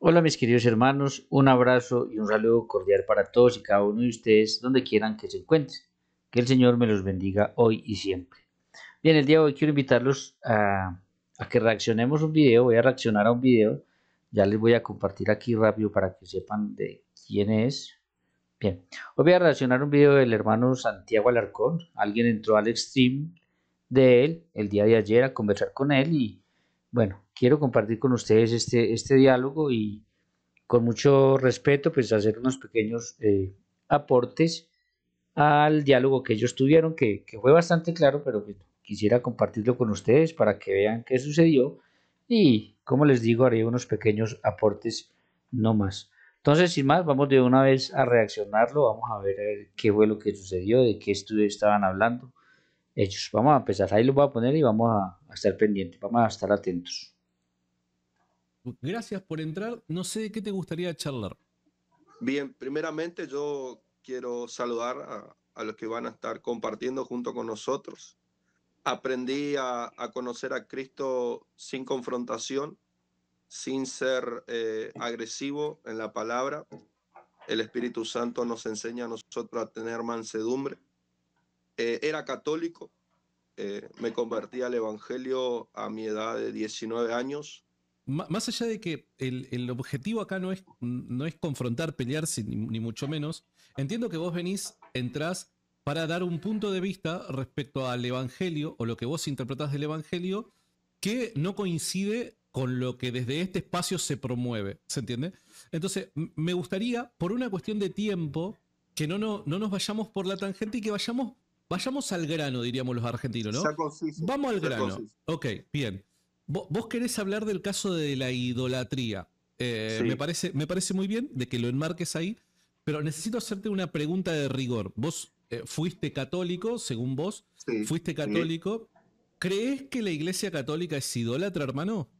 Hola mis queridos hermanos, un abrazo y un saludo cordial para todos y cada uno de ustedes donde quieran que se encuentren. Que el Señor me los bendiga hoy y siempre. Bien, el día de hoy quiero invitarlos a que reaccionemos un video, voy a reaccionar a un video, ya les voy a compartir aquí rápido para que sepan de quién es. Bien, hoy voy a reaccionar a un video del hermano Santiago Alarcón, alguien entró al stream de él el día de ayer a conversar con él y bueno, quiero compartir con ustedes este diálogo y con mucho respeto, pues hacer unos pequeños aportes al diálogo que ellos tuvieron, que fue bastante claro, pero pues, quisiera compartirlo con ustedes para que vean qué sucedió y, como les digo, haré unos pequeños aportes, no más. Entonces, sin más, vamos de una vez a reaccionarlo, vamos a ver qué fue lo que sucedió, de qué estudio estaban hablando ellos. Vamos a empezar, ahí lo voy a poner y vamos a estar pendientes, vamos a estar atentos. Gracias por entrar. No sé de qué te gustaría charlar. Bien, primeramente yo quiero saludar a los que van a estar compartiendo junto con nosotros. Aprendí a conocer a Cristo sin confrontación, sin ser agresivo en la palabra. El Espíritu Santo nos enseña a nosotros a tener mansedumbre. Era católico, me convertí al Evangelio a mi edad de 19 años. Más allá de que el objetivo acá no es confrontar, pelearse, ni mucho menos, entiendo que vos entrás para dar un punto de vista respecto al Evangelio o lo que vos interpretás del Evangelio que no coincide con lo que desde este espacio se promueve, ¿se entiende? Entonces, me gustaría, por una cuestión de tiempo, que no nos vayamos por la tangente y que vayamos al grano, diríamos los argentinos, ¿no? Sea conciso, Vamos al sea grano. conciso. Ok, bien. Vos querés hablar del caso de la idolatría. Sí. Me parece muy bien de que lo enmarques ahí, pero necesito hacerte una pregunta de rigor. Vos fuiste católico, según vos, Sí, fuiste católico. ¿Crees que la Iglesia Católica es idólatra, hermano?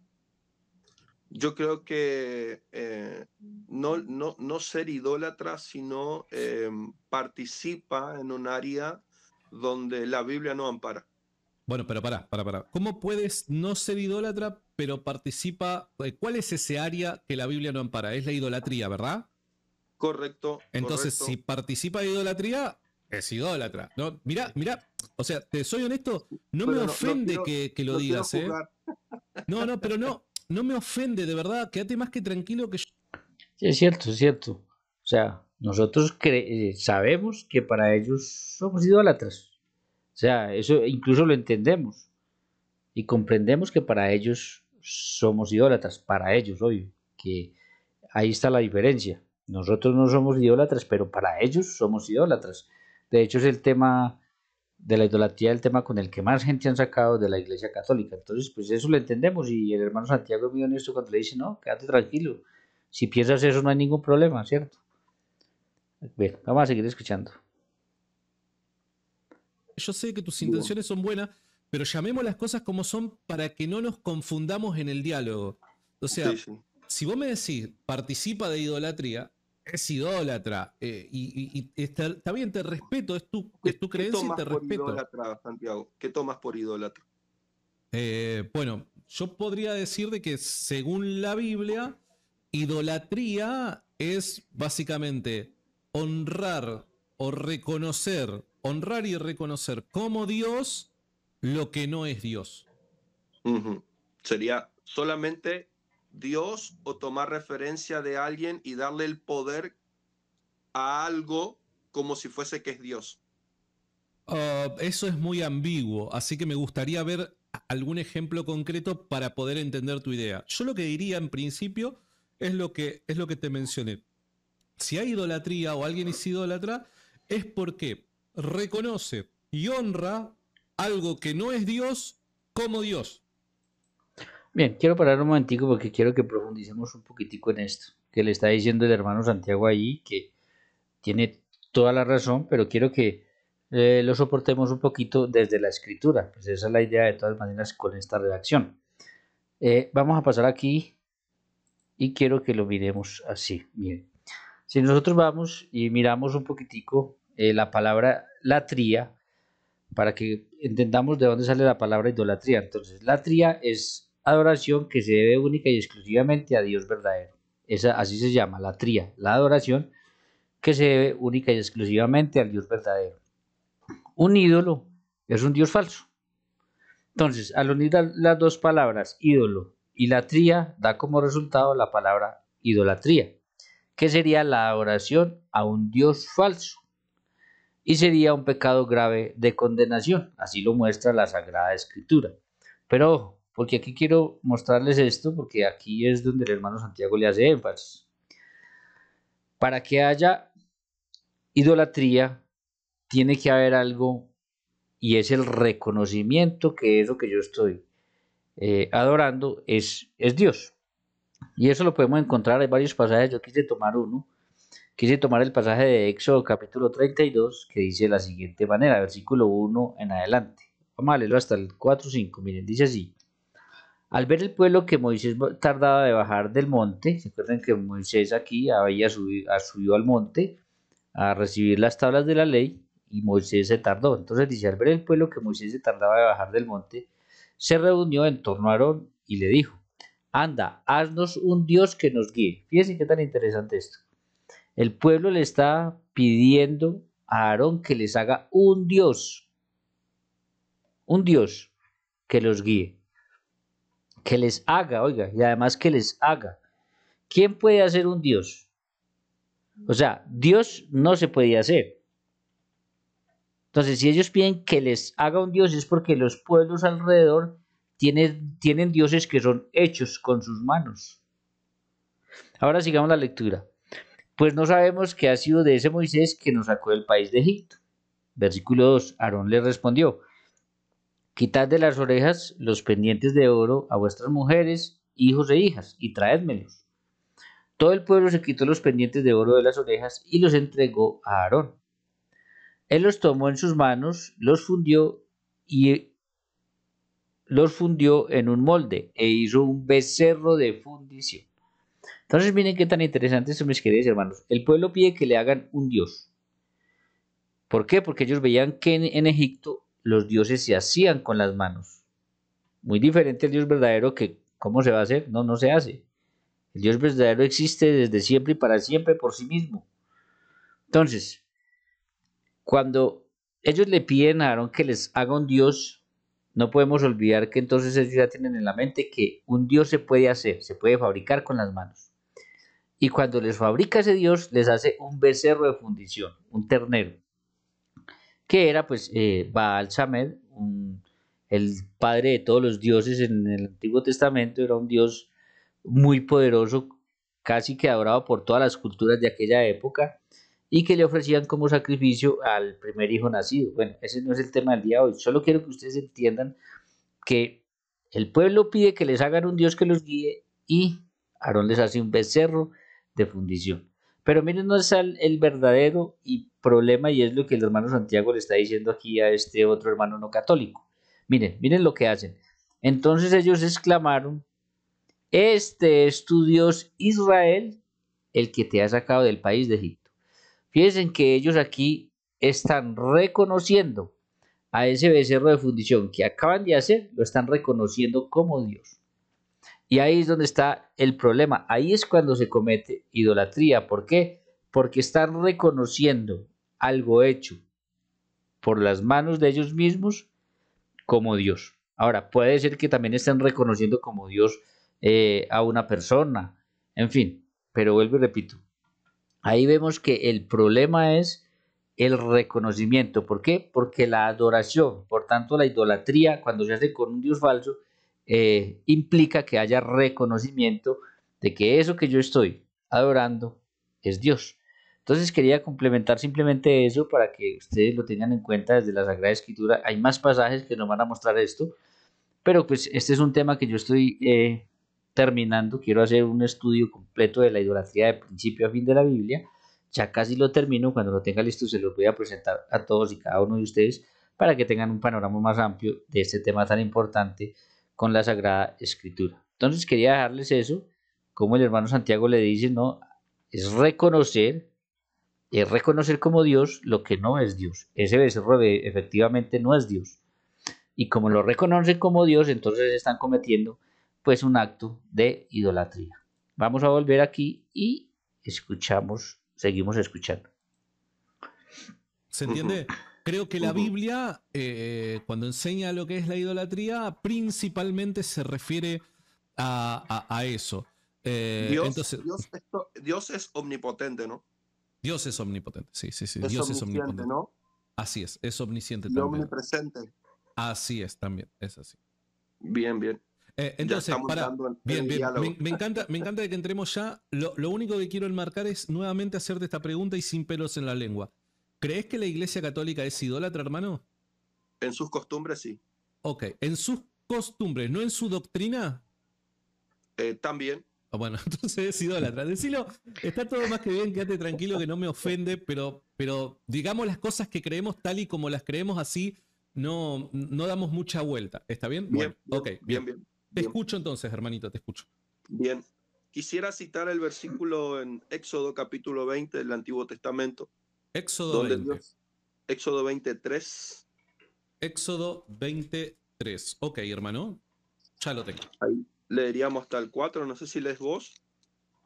yo creo que no ser idólatra, sino participa en un área donde la Biblia no ampara. Bueno, pero pará. ¿Cómo puedes no ser idólatra, pero participa? ¿Cuál es ese área que la Biblia no ampara? Es la idolatría, ¿verdad? Correcto, Entonces, correcto. si participa de idolatría, es idólatra. ¿No? Mirá, o sea, te soy honesto, no me Pero no ofende quiero, que lo no quiero digas, ¿eh? juzgar. Pero no me ofende, de verdad. Quédate más que tranquilo que yo. Sí, es cierto, es cierto. O sea, nosotros sabemos que para ellos somos idólatras. O sea, eso incluso lo entendemos y comprendemos que para ellos somos idólatras, para ellos, obvio, que ahí está la diferencia. Nosotros no somos idólatras, pero para ellos somos idólatras. De hecho, es el tema de la idolatría, el tema con el que más gente han sacado de la Iglesia Católica. Entonces, pues eso lo entendemos y el hermano Santiago es muy honesto cuando le dice, no, quédate tranquilo. Si piensas eso no hay ningún problema, ¿cierto? Bien, vamos a seguir escuchando. Yo sé que tus Bien. intenciones son buenas, pero llamemos las cosas como son para que no nos confundamos en el diálogo. O Sí, sea, sí. si vos me decís participa de idolatría, es idólatra. Y está bien, te respeto, es tu ¿Qué creencia y tomas te por respeto. idólatra, Santiago? ¿Qué tomas por idólatra? Bueno, yo podría decir de que según la Biblia, idolatría es básicamente honrar o reconocer, honrar y reconocer como Dios lo que no es Dios. Ujú. ¿Sería solamente Dios o tomar referencia de alguien y darle el poder a algo como si fuese que es Dios? Eso es muy ambiguo, así que me gustaría ver algún ejemplo concreto para poder entender tu idea. Yo lo que diría en principio es lo que te mencioné. Si hay idolatría o alguien es idólatra, es porque reconoce y honra algo que no es Dios como Dios. Bien, quiero parar un momentico porque quiero que profundicemos un poquitico en esto, que le está diciendo el hermano Santiago ahí, que tiene toda la razón, pero quiero que lo soportemos un poquito desde la escritura. Pues esa es la idea de todas maneras con esta redacción. Vamos a pasar aquí y quiero que lo miremos así. Miren, si nosotros vamos y miramos un poquitico la palabra latría, para que entendamos de dónde sale la palabra idolatría. Entonces, latría es adoración que se debe única y exclusivamente a Dios verdadero. así se llama, la tría, la adoración, que se debe única y exclusivamente al Dios verdadero. Un ídolo es un Dios falso. Entonces, al unir las dos palabras, ídolo y latría, da como resultado la palabra idolatría, que sería la adoración a un Dios falso y sería un pecado grave de condenación. Así lo muestra la Sagrada Escritura. Pero ojo, porque aquí quiero mostrarles esto, porque aquí es donde el hermano Santiago le hace énfasis. Para que haya idolatría, tiene que haber algo y es el reconocimiento que eso que yo estoy adorando es Dios. Y eso lo podemos encontrar en varios pasajes. Yo quise tomar uno. Quise tomar el pasaje de Éxodo capítulo 32 que dice de la siguiente manera, versículo 1 en adelante. Vamos a leerlo hasta el 4-5. Miren, dice así. Al ver el pueblo que Moisés tardaba de bajar del monte, se acuerdan que Moisés aquí había subido al monte a recibir las tablas de la ley y Moisés se tardó. Entonces dice, al ver el pueblo que Moisés se tardaba de bajar del monte, se reunió en torno a Aarón y le dijo, anda, haznos un Dios que nos guíe. Fíjense qué tan interesante esto. El pueblo le está pidiendo a Aarón que les haga un Dios que los guíe, que les haga, oiga, y además que les haga. ¿Quién puede hacer un Dios? O sea, Dios no se podía hacer. Entonces, si ellos piden que les haga un Dios es porque los pueblos alrededor tienen dioses que son hechos con sus manos. Ahora sigamos la lectura. Pues no sabemos qué ha sido de ese Moisés que nos sacó del país de Egipto. Versículo 2. Aarón le respondió, quitad de las orejas los pendientes de oro a vuestras mujeres, hijos e hijas, y traédmelos. Todo el pueblo se quitó los pendientes de oro de las orejas y los entregó a Aarón. Él los tomó en sus manos, los fundió en un molde e hizo un becerro de fundición. Entonces miren qué tan interesante esto, mis queridos hermanos. El pueblo pide que le hagan un dios. ¿Por qué? Porque ellos veían que en Egipto los dioses se hacían con las manos. Muy diferente al Dios verdadero que, ¿cómo se va a hacer? No, no se hace. El Dios verdadero existe desde siempre y para siempre por sí mismo. Entonces, cuando ellos le piden a Aarón que les haga un Dios, no podemos olvidar que entonces ellos ya tienen en la mente que un Dios se puede hacer, se puede fabricar con las manos. Y cuando les fabrica ese Dios, les hace un becerro de fundición, un ternero, que era pues Baal Samed, el padre de todos los dioses en el Antiguo Testamento, era un Dios muy poderoso, casi que adorado por todas las culturas de aquella época, y que le ofrecían como sacrificio al primer hijo nacido. Bueno, ese no es el tema del día de hoy, solo quiero que ustedes entiendan que el pueblo pide que les hagan un Dios que los guíe y Aarón les hace un becerro de fundición. Pero miren, no es el verdadero problema y es lo que el hermano Santiago le está diciendo aquí a este otro hermano no católico. Miren lo que hacen. Entonces ellos exclamaron, este es tu Dios Israel, el que te ha sacado del país de Egipto. Fíjense que ellos aquí están reconociendo a ese becerro de fundición que acaban de hacer, lo están reconociendo como Dios. Y ahí es donde está el problema. Ahí es cuando se comete idolatría. ¿Por qué? Porque están reconociendo algo hecho por las manos de ellos mismos como Dios. Ahora, puede ser que también estén reconociendo como Dios a una persona, en fin, pero vuelvo y repito, ahí vemos que el problema es el reconocimiento. ¿Por qué? Porque la adoración, por tanto la idolatría, cuando se hace con un Dios falso, implica que haya reconocimiento de que eso que yo estoy adorando es Dios. Entonces quería complementar simplemente eso para que ustedes lo tengan en cuenta desde la Sagrada Escritura. Hay más pasajes que nos van a mostrar esto, pero pues este es un tema que yo estoy terminando. Quiero hacer un estudio completo de la idolatría de principio a fin de la Biblia. Ya casi lo termino. Cuando lo tenga listo se los voy a presentar a todos y cada uno de ustedes para que tengan un panorama más amplio de este tema tan importante con la Sagrada Escritura. Entonces quería dejarles eso, como el hermano Santiago le dice, no, es reconocer como Dios lo que no es Dios. Ese becerro efectivamente no es Dios. Y como lo reconocen como Dios, entonces están cometiendo pues un acto de idolatría. Vamos a volver aquí y seguimos escuchando. ¿Se entiende? Creo que la Biblia, cuando enseña lo que es la idolatría, principalmente se refiere a eso. Dios es omnipotente, ¿no? Dios es omnipotente, sí. Es Dios es omnisciente, omnipotente. ¿no? Así es omnisciente Y también. omnipresente. Así es también, es así. Bien. Entonces, bien, me encanta de que entremos ya. Lo único que quiero enmarcar es nuevamente hacerte esta pregunta y sin pelos en la lengua. ¿Crees que la Iglesia Católica es idólatra, hermano? En sus costumbres, sí. Ok, en sus costumbres, no en su doctrina. También. Bueno, entonces es idólatra. Decilo, está todo más que bien, quédate tranquilo que no me ofende, pero digamos las cosas que creemos tal y como las creemos así, no damos mucha vuelta. ¿Está bien? Bien, bueno, ok, bien. Te escucho entonces, hermanito, te escucho. Bien. Quisiera citar el versículo en Éxodo capítulo 20 del Antiguo Testamento. Éxodo 20. Éxodo 23. Éxodo 23. Ok, hermano. Ya lo tengo. Ahí leeríamos hasta el 4. No sé si lees vos.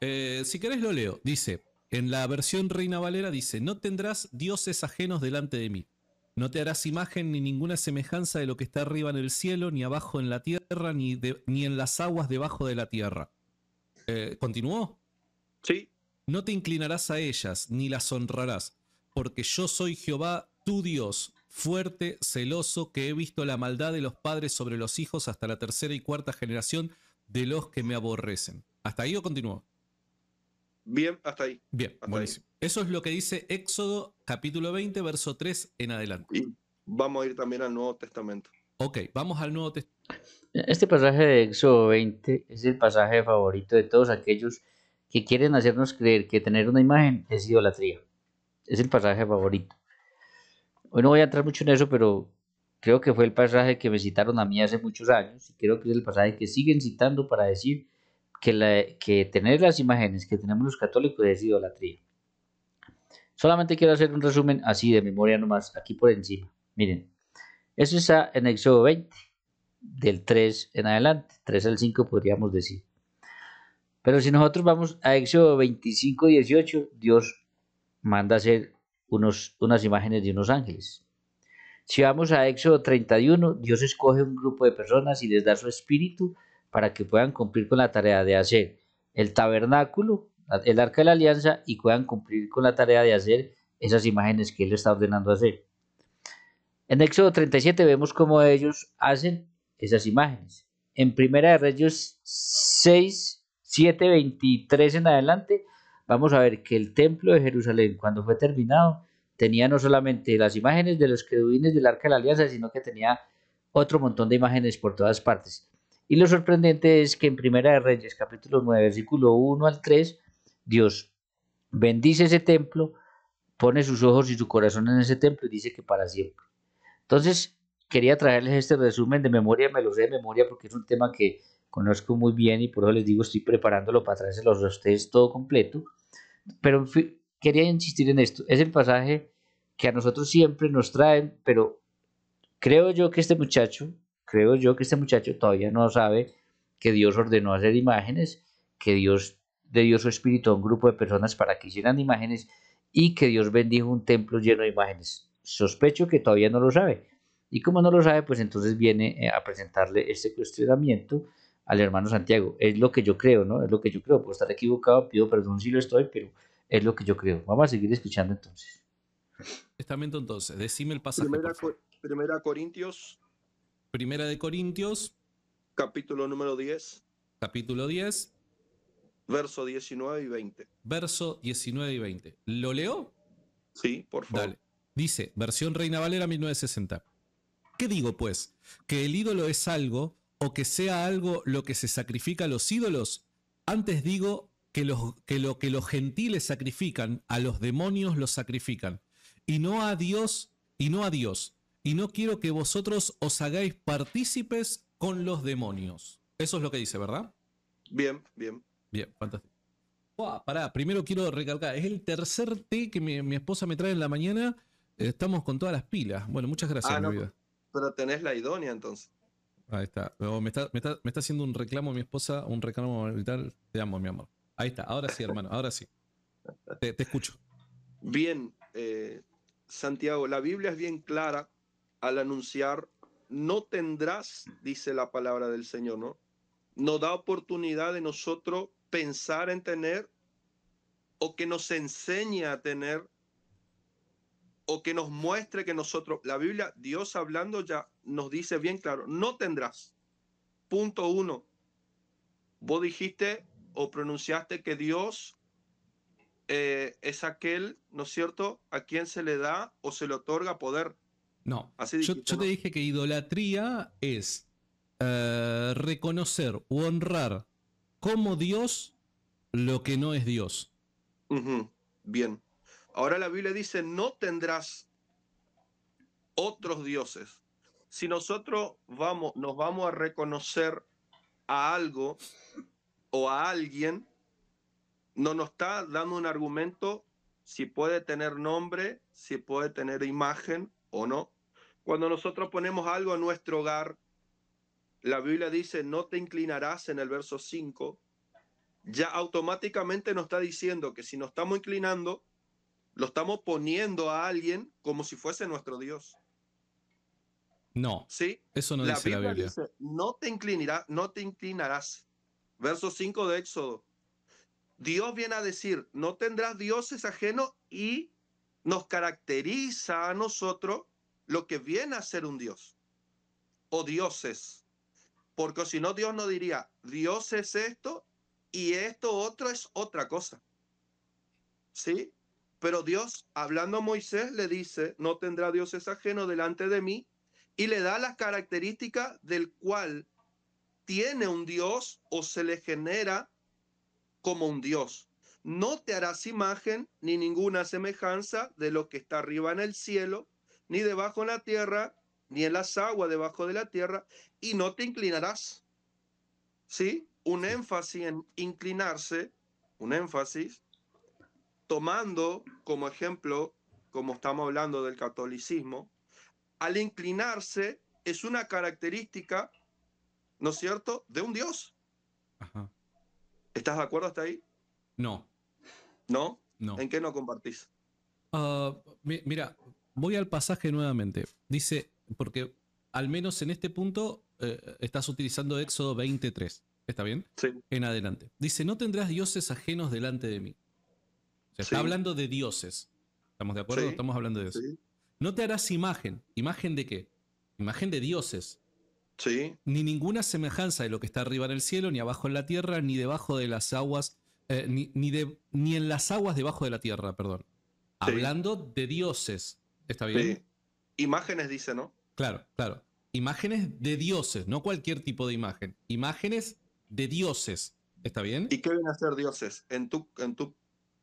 Si querés lo leo. Dice, en la versión Reina Valera dice, no tendrás dioses ajenos delante de mí. No te harás imagen ni ninguna semejanza de lo que está arriba en el cielo, ni abajo en la tierra, ni en las aguas debajo de la tierra. ¿Continuó? Sí. No te inclinarás a ellas, ni las honrarás, porque yo soy Jehová, tu Dios, fuerte, celoso, que he visto la maldad de los padres sobre los hijos hasta la tercera y cuarta generación de los que me aborrecen. ¿Hasta ahí o continuó? Bien, hasta ahí. Bien, hasta buenísimo. Ahí. Eso es lo que dice Éxodo capítulo 20, verso 3 en adelante. Y vamos a ir también al Nuevo Testamento. Ok, vamos al Nuevo Testamento. Este pasaje de Éxodo 20 es el pasaje favorito de todos aquellos que quieren hacernos creer que tener una imagen es idolatría. Es el pasaje favorito. Hoy no voy a entrar mucho en eso, pero creo que fue el pasaje que me citaron a mí hace muchos años y creo que es el pasaje que siguen citando para decir que tener las imágenes que tenemos los católicos es idolatría. Solamente quiero hacer un resumen así de memoria nomás, aquí por encima. Miren, eso está en Éxodo 20, del 3 en adelante, 3 al 5 podríamos decir. Pero si nosotros vamos a Éxodo 25, 18, Dios manda hacer unas imágenes de unos ángeles. Si vamos a Éxodo 31, Dios escoge un grupo de personas y les da su espíritu para que puedan cumplir con la tarea de hacer el tabernáculo, el arca de la alianza, y puedan cumplir con la tarea de hacer esas imágenes que Él está ordenando hacer. En Éxodo 37 vemos cómo ellos hacen esas imágenes. En Primera de Reyes 6, 7, 23 en adelante, vamos a ver que el templo de Jerusalén, cuando fue terminado, tenía no solamente las imágenes de los querubines del Arca de la Alianza, sino que tenía otro montón de imágenes por todas partes. Y lo sorprendente es que en Primera de Reyes, capítulo 9, versículo 1 al 3, Dios bendice ese templo, pone sus ojos y su corazón en ese templo y dice que para siempre. Entonces, quería traerles este resumen de memoria, me lo sé de memoria porque es un tema que conozco muy bien y por eso les digo, estoy preparándolo para traérselos a ustedes todo completo. Pero en fin, quería insistir en esto. Es el pasaje que a nosotros siempre nos traen, pero creo yo que este muchacho todavía no sabe que Dios ordenó hacer imágenes, que Dios le dio su espíritu a un grupo de personas para que hicieran imágenes y que Dios bendijo un templo lleno de imágenes. Sospecho que todavía no lo sabe. Y como no lo sabe, pues entonces viene a presentarle este cuestionamiento al hermano Santiago. Es lo que yo creo, ¿no? Es lo que yo creo. Puedo estar equivocado, pido perdón si lo estoy, pero es lo que yo creo. Vamos a seguir escuchando entonces. Testamento entonces, decime el pasaje. Primera Corintios. Primera de Corintios. Capítulo número 10. Capítulo 10. Verso 19 y 20. Verso 19 y 20. ¿Lo leo? Sí, por favor. Dale. Dice, versión Reina Valera 1960. ¿Qué digo pues? ¿Que el ídolo es algo o que sea algo lo que se sacrifica a los ídolos? Antes digo que lo que los gentiles sacrifican, a los demonios los sacrifican, y no a Dios, y no a Dios. Y no quiero que vosotros os hagáis partícipes con los demonios. Eso es lo que dice, ¿verdad? Bien. Bien, fantástico. Pará, primero quiero recalcar, es el tercer té que mi esposa me trae en la mañana. Estamos con todas las pilas. Bueno, muchas gracias, mi vida. Pero tenés la idónea entonces. Ahí está. Me está haciendo un reclamo mi esposa, un reclamo vital. Te amo, mi amor. Ahí está, ahora sí, hermano, ahora sí. Te escucho. Bien, Santiago, la Biblia es bien clara al anunciar, no tendrás, dice la palabra del Señor, ¿no? Nos da oportunidad de nosotros pensar en tener, o que nos enseñe a tener, o que nos muestre que nosotros, la Biblia, Dios hablando ya nos dice bien claro, no tendrás. Punto uno. Vos dijiste o pronunciaste que Dios es aquel, ¿no es cierto?, a quien se le da o se le otorga poder. No, Así yo dijiste, te ¿no? dije que idolatría es reconocer u honrar como Dios lo que no es Dios. Bien. Ahora la Biblia dice, no tendrás otros dioses. Si nosotros nos vamos a reconocer a algo o a alguien, no nos está dando un argumento si puede tener nombre, si puede tener imagen o no. Cuando nosotros ponemos algo en nuestro hogar, la Biblia dice, no te inclinarás en el verso 5, ya automáticamente nos está diciendo que si nos estamos inclinando, lo estamos poniendo a alguien como si fuese nuestro Dios. No, ¿Sí? eso no La dice la Biblia Biblia. dice, no te inclinarás. Verso 5 de Éxodo. Dios viene a decir, no tendrás dioses ajenos, y nos caracteriza a nosotros lo que viene a ser un Dios o dioses. Porque si no, Dios no diría, Dios es esto y esto otro es otra cosa. ¿Sí? Pero Dios, hablando a Moisés, le dice, no tendrá dioses ajenos delante de mí, y le da las características del cual tiene un Dios o se le genera como un Dios. No te harás imagen ni ninguna semejanza de lo que está arriba en el cielo, ni debajo en la tierra, ni en las aguas debajo de la tierra, y no te inclinarás. ¿Sí? Un Sí. énfasis en inclinarse, un énfasis, tomando como ejemplo, como estamos hablando del catolicismo, al inclinarse es una característica, ¿no es cierto?, de un Dios. Ajá. ¿Estás de acuerdo hasta ahí? No, ¿No? no. ¿En qué no compartís? Mira, voy al pasaje nuevamente. Dice, porque al menos en este punto estás utilizando Éxodo 23. ¿Está bien? Sí, En adelante. Dice, no tendrás dioses ajenos delante de mí. O sea, está sí, hablando de dioses. ¿Estamos de acuerdo? sí, Estamos hablando de eso. sí, No te harás imagen. ¿Imagen de qué? Imagen de dioses. sí, Ni ninguna semejanza de lo que está arriba en el cielo, ni abajo en la tierra, ni debajo de las aguas, ni en las aguas debajo de la tierra, perdón. sí, Hablando de dioses. ¿Está bien? sí. Imágenes dice, ¿no? Claro, claro. Imágenes de dioses, no cualquier tipo de imagen. Imágenes de dioses. ¿Está bien? ¿Y qué vienen a ser dioses? En tu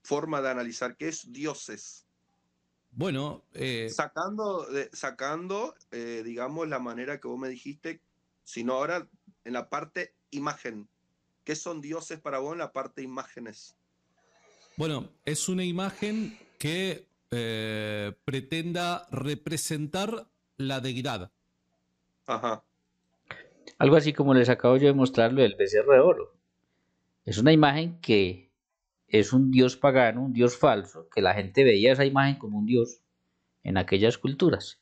forma de analizar, ¿qué es dioses? Bueno, Sacando digamos, la manera que vos me dijiste, sino ahora en la parte imagen. ¿Qué son dioses para vos en la parte imágenes? bueno, es una imagen que pretenda representar la deidad. Ajá, Algo así como les acabo yo de mostrar lo del becerro de oro. Es una imagen que es un dios pagano, un dios falso, que la gente veía esa imagen como un dios en aquellas culturas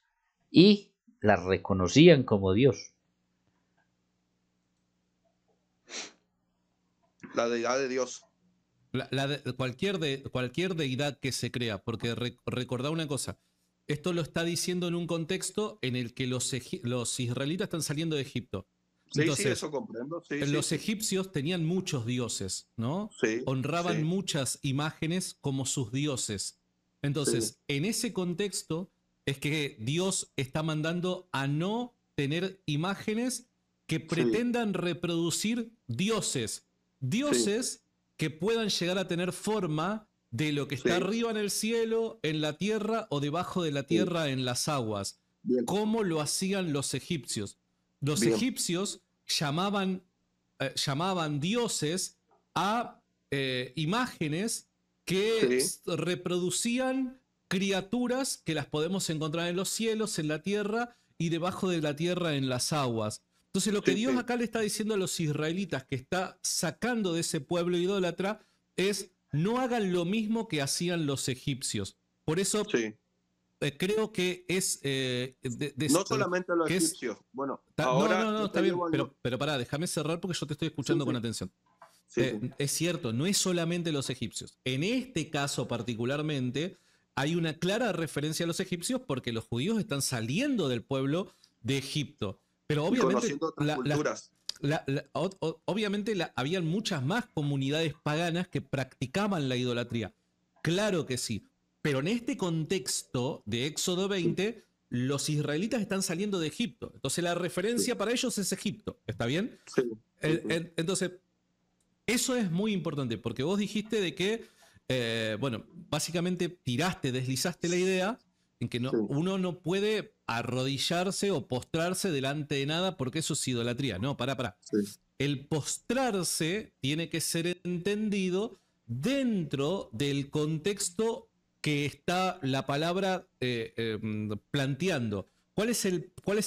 y la reconocían como dios. la deidad de Dios. Cualquier deidad que se crea, porque recordá una cosa, esto lo está diciendo en un contexto en el que los israelitas están saliendo de Egipto. Sí, sí, Entonces, eso comprendo. Sí, sí, los sí. egipcios tenían muchos dioses, ¿no? Sí, Honraban sí, muchas imágenes como sus dioses. sí, Entonces, en ese contexto es que Dios está mandando a no tener imágenes que sí, pretendan reproducir dioses. sí, Dioses que puedan llegar a tener forma de lo que está sí, arriba en el cielo, en la tierra o debajo de la sí. tierra en las aguas, Bien, como lo hacían los egipcios. Los bien. egipcios llamaban dioses a imágenes que Sí, reproducían criaturas que las podemos encontrar en los cielos, en la tierra y debajo de la tierra en las aguas. Entonces lo que sí, Dios sí, acá le está diciendo a los israelitas, que está sacando de ese pueblo idólatra, es no hagan lo mismo que hacían los egipcios. Por eso Sí. creo que es... No solamente los que es, egipcios. Bueno, no, ahora no, no, yo está te bien, llevo algo. pero pará, déjame cerrar porque yo te estoy escuchando Sí, con sí. atención. Sí, sí. Es cierto, no es solamente los egipcios. En este caso particularmente, hay una clara referencia a los egipcios porque los judíos están saliendo del pueblo de Egipto. Pero Y obviamente, conociendo otras culturas. obviamente habían muchas más comunidades paganas que practicaban la idolatría. Claro que sí. Pero en este contexto de Éxodo 20, los israelitas están saliendo de Egipto. Entonces la referencia para ellos es Egipto. ¿Está bien? Sí, sí, sí. Entonces, eso es muy importante porque vos dijiste de que, bueno, básicamente deslizaste la idea en que Sí. uno no puede arrodillarse o postrarse delante de nada porque eso es idolatría. No, pará. Sí. El postrarse tiene que ser entendido dentro del contexto que está la palabra planteando. ¿Cuál es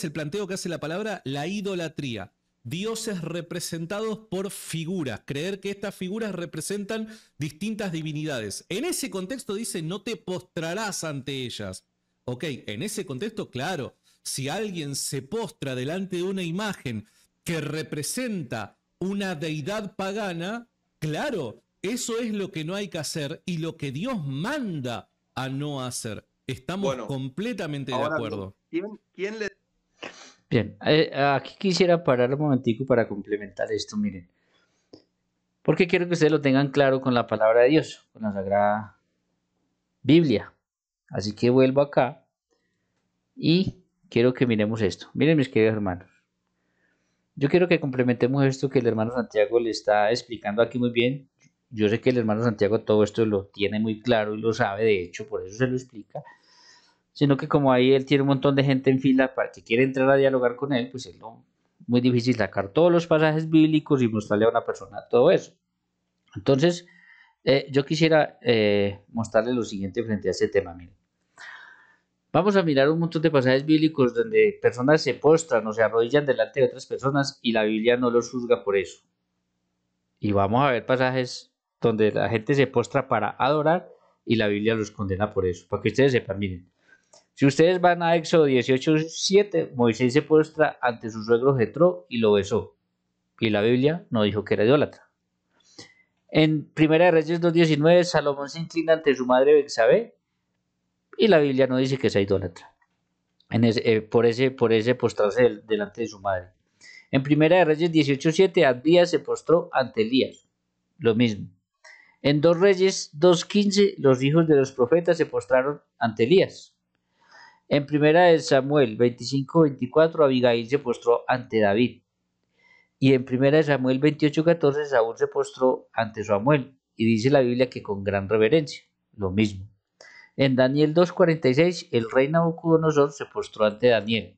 el planteo que hace la palabra? La idolatría. Dioses representados por figuras, creer que estas figuras representan distintas divinidades. En ese contexto dice, no te postrarás ante ellas. Ok, en ese contexto, claro, si alguien se postra delante de una imagen que representa una deidad pagana, claro, eso es lo que no hay que hacer y lo que Dios manda a no hacer. Estamos Bueno, completamente de ahora acuerdo. bien, ¿quién le... Bien, aquí quisiera parar un momentico para complementar esto, miren. Porque quiero que ustedes lo tengan claro con la palabra de Dios, con la Sagrada Biblia. Así que vuelvo acá y quiero que miremos esto. Miren, mis queridos hermanos. Yo quiero que complementemos esto que el hermano Santiago le está explicando aquí muy bien. Yo sé que el hermano Santiago todo esto lo tiene muy claro y lo sabe, de hecho, por eso se lo explica. Sino que como ahí él tiene un montón de gente en fila para que quiere entrar a dialogar con él, pues es muy difícil sacar todos los pasajes bíblicos y mostrarle a una persona todo eso. Entonces, yo quisiera mostrarle lo siguiente frente a este tema. Miren. Vamos a mirar un montón de pasajes bíblicos donde personas se postran o se arrodillan delante de otras personas y la Biblia no los juzga por eso. Y vamos a ver pasajes donde la gente se postra para adorar y la Biblia los condena por eso. Para que ustedes sepan, miren. Si ustedes van a Éxodo 18:7, Moisés se postra ante su suegro Jetro y lo besó. Y la Biblia no dijo que era idólatra. En Primera de Reyes 2:19, Salomón se inclina ante su madre Betsabé y la Biblia no dice que sea idólatra. Por ese postrarse delante de su madre. En Primera de Reyes 18:7, Abdías se postró ante Elías. Lo mismo. En 2 Reyes 2:15, los hijos de los profetas se postraron ante Elías. En Primera de Samuel 25:24, Abigail se postró ante David. Y en Primera de Samuel 28:14, Saúl se postró ante Samuel. Y dice la Biblia que con gran reverencia. Lo mismo. En Daniel 2:46, el rey Nabucodonosor se postró ante Daniel.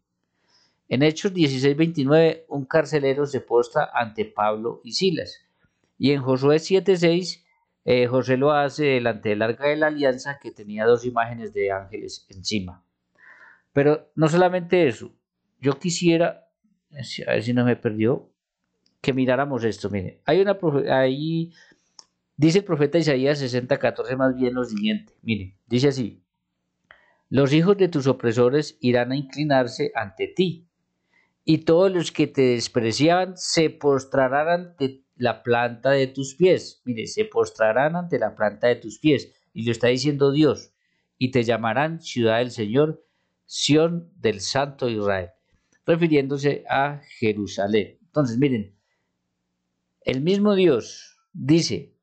En Hechos 16:29, un carcelero se postra ante Pablo y Silas. Y en Josué 7:6, José lo hace delante del arca de la alianza que tenía 2 imágenes de ángeles encima. Pero no solamente eso, yo quisiera, a ver si no me perdió, que miráramos esto. Mire, ahí dice el profeta Isaías 60:14 más bien lo siguiente. Mire, dice así: los hijos de tus opresores irán a inclinarse ante ti, y todos los que te despreciaban se postrarán ante la planta de tus pies. Mire, se postrarán ante la planta de tus pies. Y lo está diciendo Dios. Y te llamarán ciudad del Señor, Sión del Santo Israel. Refiriéndose a Jerusalén. Entonces, miren, el mismo Dios dice,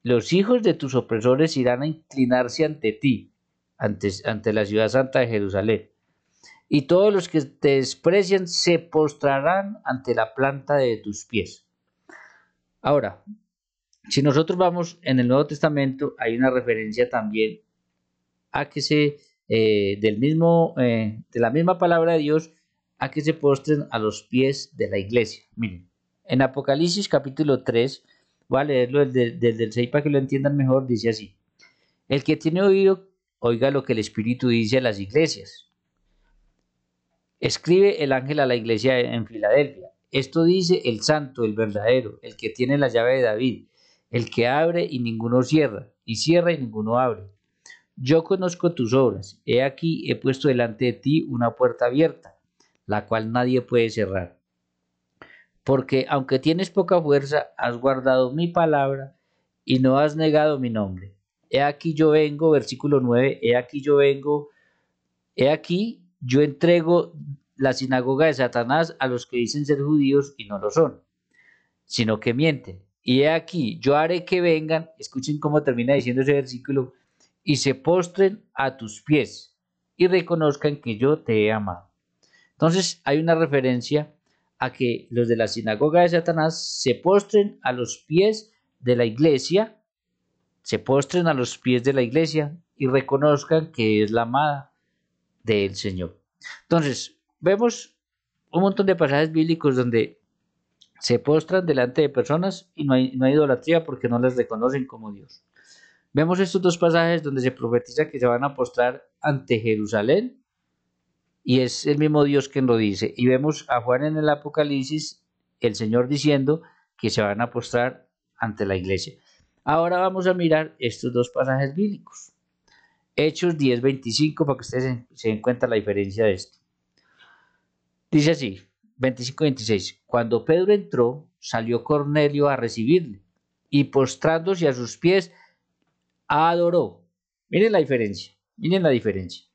los hijos de tus opresores irán a inclinarse ante ti, ante la ciudad santa de Jerusalén. Y todos los que te desprecian se postrarán ante la planta de tus pies. Ahora, si nosotros vamos en el Nuevo Testamento, hay una referencia también a que de la misma palabra de Dios, a que se postren a los pies de la iglesia. Miren, en Apocalipsis capítulo 3, voy a leerlo desde el 6 para que lo entiendan mejor, dice así: el que tiene oído, oiga lo que el Espíritu dice a las iglesias. Escribe el ángel a la iglesia en Filadelfia. Esto dice el santo, el verdadero, el que tiene la llave de David. el que abre y ninguno cierra, y cierra y ninguno abre. Yo conozco tus obras. He aquí, he puesto delante de ti una puerta abierta, la cual nadie puede cerrar. Porque aunque tienes poca fuerza, has guardado mi palabra y no has negado mi nombre. He aquí yo vengo, versículo 9, he aquí yo vengo, he aquí yo entrego la sinagoga de Satanás a los que dicen ser judíos y no lo son, sino que mienten. Y he aquí yo haré que vengan, escuchen cómo termina diciendo ese versículo, y se postren a tus pies y reconozcan que yo te he amado. Entonces hay una referencia a que los de la sinagoga de Satanás se postren a los pies de la iglesia, se postren a los pies de la iglesia y reconozcan que es la amada del Señor. Entonces, vemos un montón de pasajes bíblicos donde se postran delante de personas y no hay idolatría porque no les reconocen como Dios. Vemos estos dos pasajes donde se profetiza que se van a postrar ante Jerusalén y es el mismo Dios quien lo dice. Y vemos a Juan en el Apocalipsis, el Señor diciendo que se van a postrar ante la iglesia. Ahora vamos a mirar estos dos pasajes bíblicos. Hechos 10:25 para que ustedes se den cuenta la diferencia de esto. Dice así, 25-26. Cuando Pedro entró, salió Cornelio a recibirle y postrándose a sus pies, adoró. Miren la diferencia, miren la diferencia.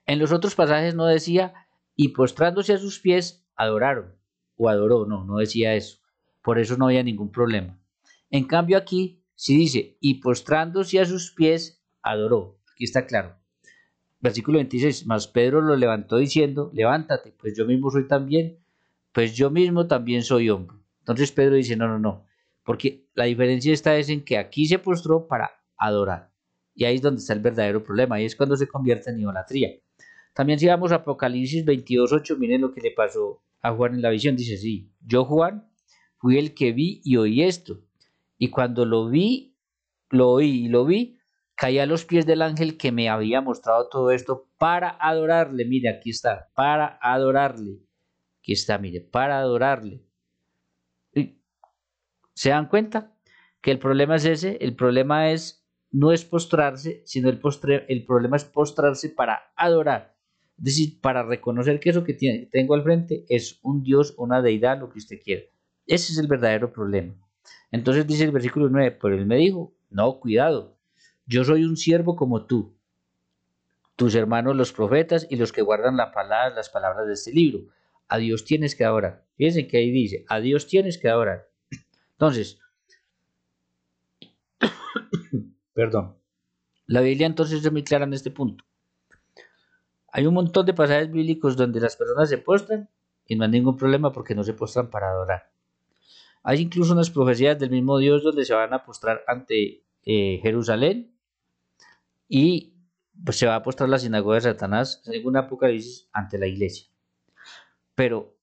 En los otros pasajes no decía, y postrándose a sus pies, adoraron, o adoró, no decía eso. Por eso no había ningún problema. En cambio aquí, sí dice, y postrándose a sus pies, adoró. Aquí está claro. Versículo 26, mas Pedro lo levantó diciendo, levántate, pues yo mismo soy también, pues yo mismo también soy hombre. Entonces Pedro dice, no, porque la diferencia está es en que aquí se postró para adorar. Y ahí es donde está el verdadero problema, ahí es cuando se convierte en idolatría. También si vamos a Apocalipsis 22:8, miren lo que le pasó a Juan en la visión. Dice así, yo Juan fui el que vi y oí esto. Y cuando lo vi, lo oí y lo vi, caí a los pies del ángel que me había mostrado todo esto para adorarle. Mire, aquí está, para adorarle. Aquí está, mire, para adorarle. ¿Se dan cuenta? Que el problema es ese, el problema no es postrarse, sino el problema es postrarse para adorar. Es decir, para reconocer que eso que tengo al frente es un Dios, una deidad, lo que usted quiera. Ese es el verdadero problema. Entonces dice el versículo 9, pero él me dijo, no, cuidado, yo soy un siervo como tú, tus hermanos los profetas y los que guardan las palabras de este libro. A Dios tienes que adorar. Fíjense que ahí dice, a Dios tienes que adorar. Entonces, perdón, la Biblia entonces es muy clara en este punto. Hay un montón de pasajes bíblicos donde las personas se postran y no hay ningún problema porque no se postran para adorar. Hay incluso unas profecías del mismo Dios donde se van a postrar ante Jerusalén y pues, se va a postrar la sinagoga de Satanás, según Apocalipsis, ante la iglesia. Pero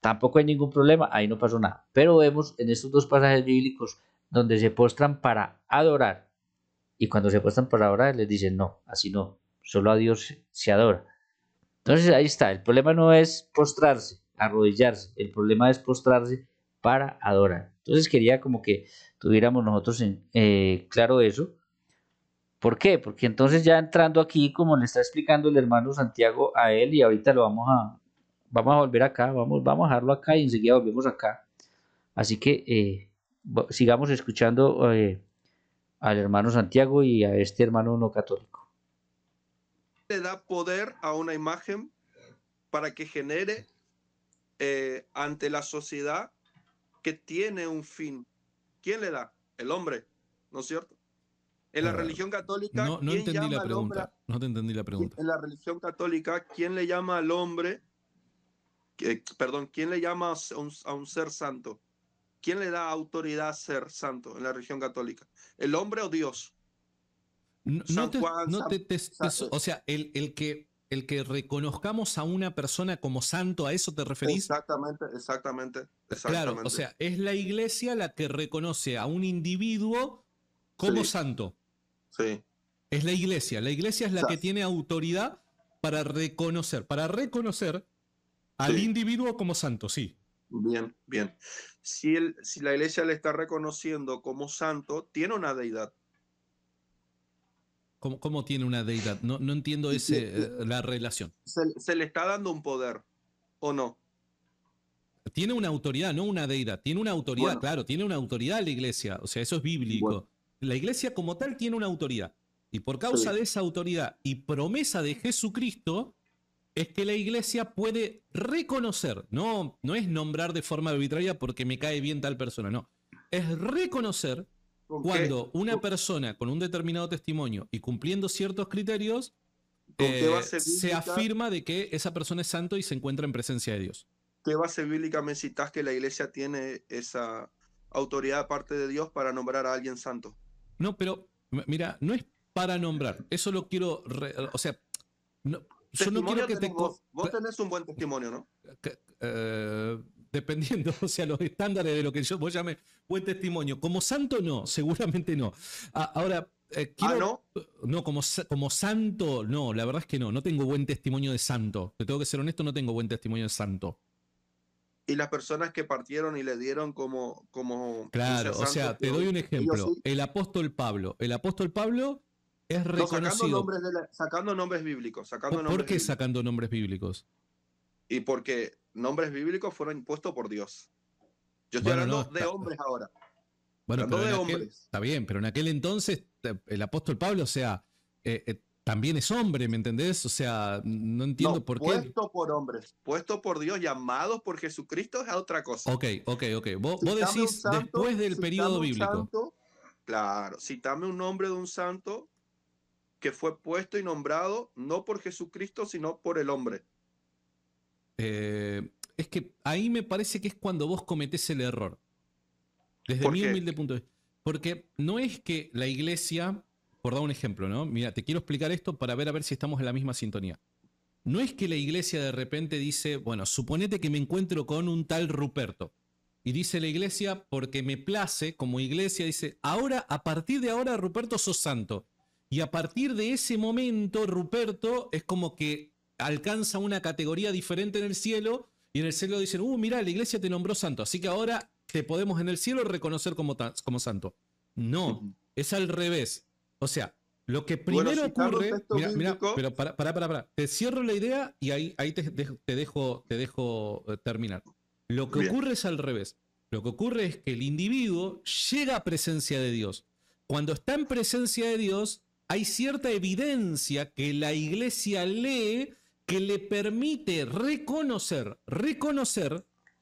tampoco hay ningún problema, ahí no pasó nada. Pero vemos en estos dos pasajes bíblicos donde se postran para adorar y cuando se postran para adorar les dicen no, así no, solo a Dios se adora. Entonces ahí está, el problema no es postrarse, arrodillarse, el problema es postrarse para adorar. Entonces quería como que tuviéramos nosotros claro eso. ¿Por qué? Porque entonces ya entrando aquí, como le está explicando el hermano Santiago a él, y ahorita lo vamos a volver acá, vamos a dejarlo acá y enseguida volvemos acá. Así que sigamos escuchando al hermano Santiago y a este hermano no católico. Le da poder a una imagen para que genere ante la sociedad que tiene un fin. ¿Quién le da? El hombre, ¿no es cierto? En la religión católica, no entendí la pregunta. No te entendí la pregunta. En la religión católica, ¿quién le llama al hombre? ¿Quién le llama a un ser santo? ¿Quién le da autoridad a ser santo en la religión católica? ¿El hombre o Dios? O sea, el que reconozcamos a una persona como santo, ¿a eso te referís? Exactamente. Claro, o sea, es la iglesia la que reconoce a un individuo como santo. Sí. Es la iglesia es la que tiene autoridad para reconocer al individuo como santo, sí. Bien, bien. Si la iglesia le está reconociendo como santo, tiene una deidad. ¿Cómo tiene una deidad? No entiendo Y la relación. se le está dando un poder, ¿o no? Tiene una autoridad, no una deidad. Tiene una autoridad, Bueno, claro, tiene una autoridad la iglesia. O sea, eso es bueno, bíblico. La iglesia como tal tiene una autoridad. Y por causa sí. de esa autoridad y promesa de Jesucristo, es que la iglesia puede reconocer, no es nombrar de forma arbitraria porque me cae bien tal persona, no. Es reconocer ¿Con qué, cuando una persona con un determinado testimonio y cumpliendo ciertos criterios con qué base se bíblica, afirma de que esa persona es santo y se encuentra en presencia de Dios. qué base bíblica me citas que la iglesia tiene esa autoridad aparte de Dios para nombrar a alguien santo? No, pero mira, no es para nombrar. Eso lo quiero. O sea, no, yo no quiero Testimonio que tenés te. vos. Vos tenés un buen testimonio, ¿no? Dependiendo, o sea, los estándares de lo que vos llame buen testimonio. Como santo, no, seguramente no. Ahora, Ah, quiero. ¿no? No, como santo, no, la verdad es que no. No tengo buen testimonio de santo. Te tengo que ser honesto, no tengo buen testimonio de santo. Y las personas que partieron y le dieron un ser Claro, o santo, sea, te doy un ellos ejemplo. sí. El apóstol Pablo. El apóstol Pablo es No, reconocido. sacando nombres bíblicos, sacando ¿Por nombres qué bíblicos. sacando nombres bíblicos? Y porque nombres bíblicos fueron impuestos por Dios. Yo estoy Bueno, no, hablando de hombres ahora. bueno, Hablando pero en de aquel, hombres. está bien, pero en aquel entonces el apóstol Pablo, o sea, también es hombre, ¿me entendés? O sea, no entiendo No, por qué. puesto por hombres, puesto por Dios, llamados por Jesucristo es otra cosa. Ok. Vos Citame un decís santo, después del periodo citame un bíblico. santo, claro, citame un nombre de un santo que fue puesto y nombrado no por Jesucristo, sino por el hombre. Es que ahí me parece que es cuando vos cometés el error. Desde ¿Por mi qué? humilde punto de vista. Porque no es que la iglesia, por dar un ejemplo, ¿no? Mira, te quiero explicar esto para ver a ver si estamos en la misma sintonía. No es que la iglesia de repente dice, bueno, suponete que me encuentro con un tal Ruperto. Y dice la iglesia, porque me place como iglesia, dice, ahora, a partir de ahora, Ruperto sos santo. Y a partir de ese momento, Ruperto es como que alcanza una categoría diferente en el cielo. Y en el cielo dicen, mira, la iglesia te nombró santo. Así que ahora te podemos en el cielo reconocer como santo. No, Ujú. es al revés. O sea, lo que Bueno, primero citame un ocurre, texto mira, bíblico. pero para. Te cierro la idea y ahí te dejo terminar. Lo que Bien. ocurre es al revés. Lo que ocurre es que el individuo llega a presencia de Dios. Cuando está en presencia de Dios, hay cierta evidencia que la iglesia lee que le permite reconocer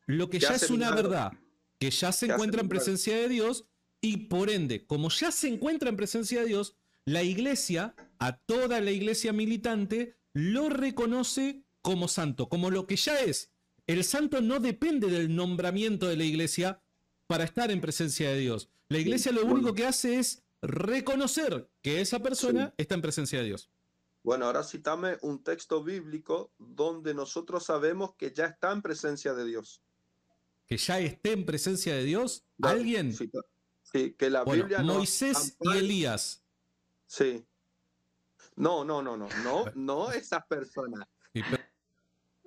lo que ¿Qué ya hace es una milagros? verdad, que ya se ¿Qué hace encuentra en milagros? presencia de Dios y por ende, como ya se encuentra en presencia de Dios, la iglesia, a toda la iglesia militante, lo reconoce como santo, como lo que ya es. El santo no depende del nombramiento de la iglesia para estar en presencia de Dios. La Sí. iglesia lo único Bueno, que hace es reconocer que esa sí. persona está en presencia de Dios. Bueno, ahora citame un texto bíblico donde nosotros sabemos que ya está en presencia de Dios. Que ya esté en presencia de Dios Dale, alguien. sí, que la Bueno, Biblia nos Moisés y ampare. Elías. Sí. No esas personas.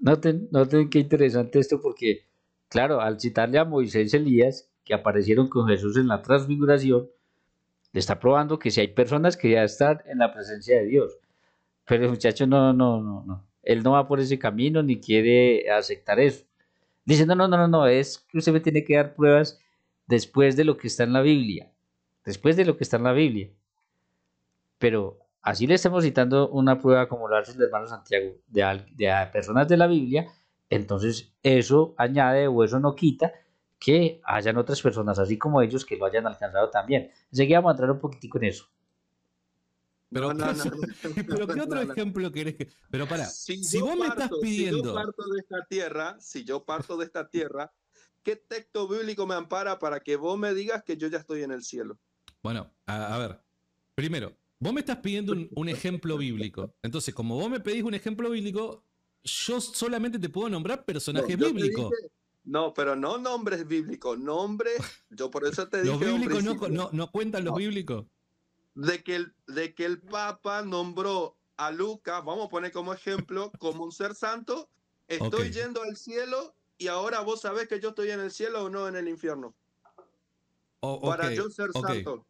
Noten qué interesante esto porque, claro, al citarle a Moisés y Elías, que aparecieron con Jesús en la transfiguración, le está probando que si hay personas que ya están en la presencia de Dios. Pero el muchacho no. Él no va por ese camino ni quiere aceptar eso. Dice, no, es que usted me tiene que dar pruebas después de lo que está en la Biblia. Después de lo que está en la Biblia. Pero así le estamos citando una prueba como lo hace el hermano Santiago de personas de la Biblia, entonces eso añade o eso no quita que hayan otras personas así como ellos que lo hayan alcanzado también. Enseguida vamos a entrar un poquitico en eso. No, Pero no, ¿qué, no, pero ¿qué otro no, no. ejemplo querés que.? Pero pará, Si si yo vos me estás parto, si yo pidiendo. parto de esta tierra, si yo parto de esta tierra, ¿qué texto bíblico me ampara para que vos me digas que yo ya estoy en el cielo? Bueno, a ver. Primero, vos me estás pidiendo un ejemplo bíblico. Entonces, como vos me pedís un ejemplo bíblico, yo solamente te puedo nombrar No, personajes yo te dije, bíblicos. no, pero no nombres bíblicos, nombres, yo por eso te ¿Los dije de un bíblicos principio, no cuentan los no, bíblicos? de que el Papa nombró a Lucas, vamos a poner como ejemplo, como un ser santo, Ok. estoy yendo al cielo y ahora vos sabés que yo estoy en el cielo o no en el infierno. Para yo ser santo.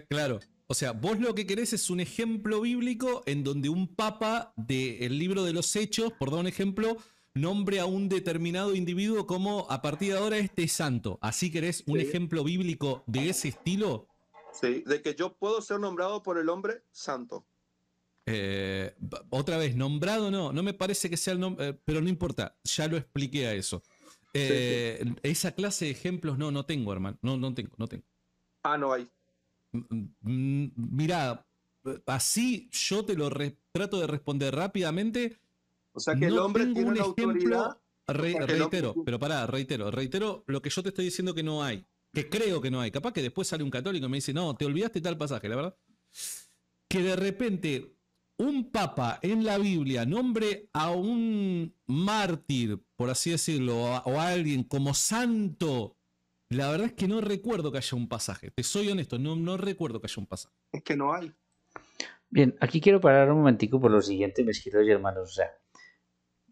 Claro. O sea, vos lo que querés es un ejemplo bíblico en donde un papa del libro de los Hechos, por dar un ejemplo, nombre a un determinado individuo como a partir de ahora este es santo. ¿Así querés un ejemplo bíblico de ese estilo? Sí, de que yo puedo ser nombrado por el hombre santo. Otra vez, nombrado no me parece que sea el nombre, pero no importa, ya lo expliqué a eso. Esa clase de ejemplos no tengo, hermano, no tengo. Ah, no hay. Mirá, así yo te lo trato de responder rápidamente. O sea que el hombre tiene una autoridad. Reitero lo que yo te estoy diciendo que no hay, que creo que no hay. Capaz que después sale un católico y me dice, no, te olvidaste tal pasaje, la verdad. Que de repente un papa en la Biblia nombre a un mártir, por así decirlo, o a alguien como santo. La verdad es que no recuerdo que haya un pasaje. Te soy honesto, no recuerdo que haya un pasaje. Es que no hay. Bien, aquí quiero parar un momentico por lo siguiente, mis queridos hermanos. O sea,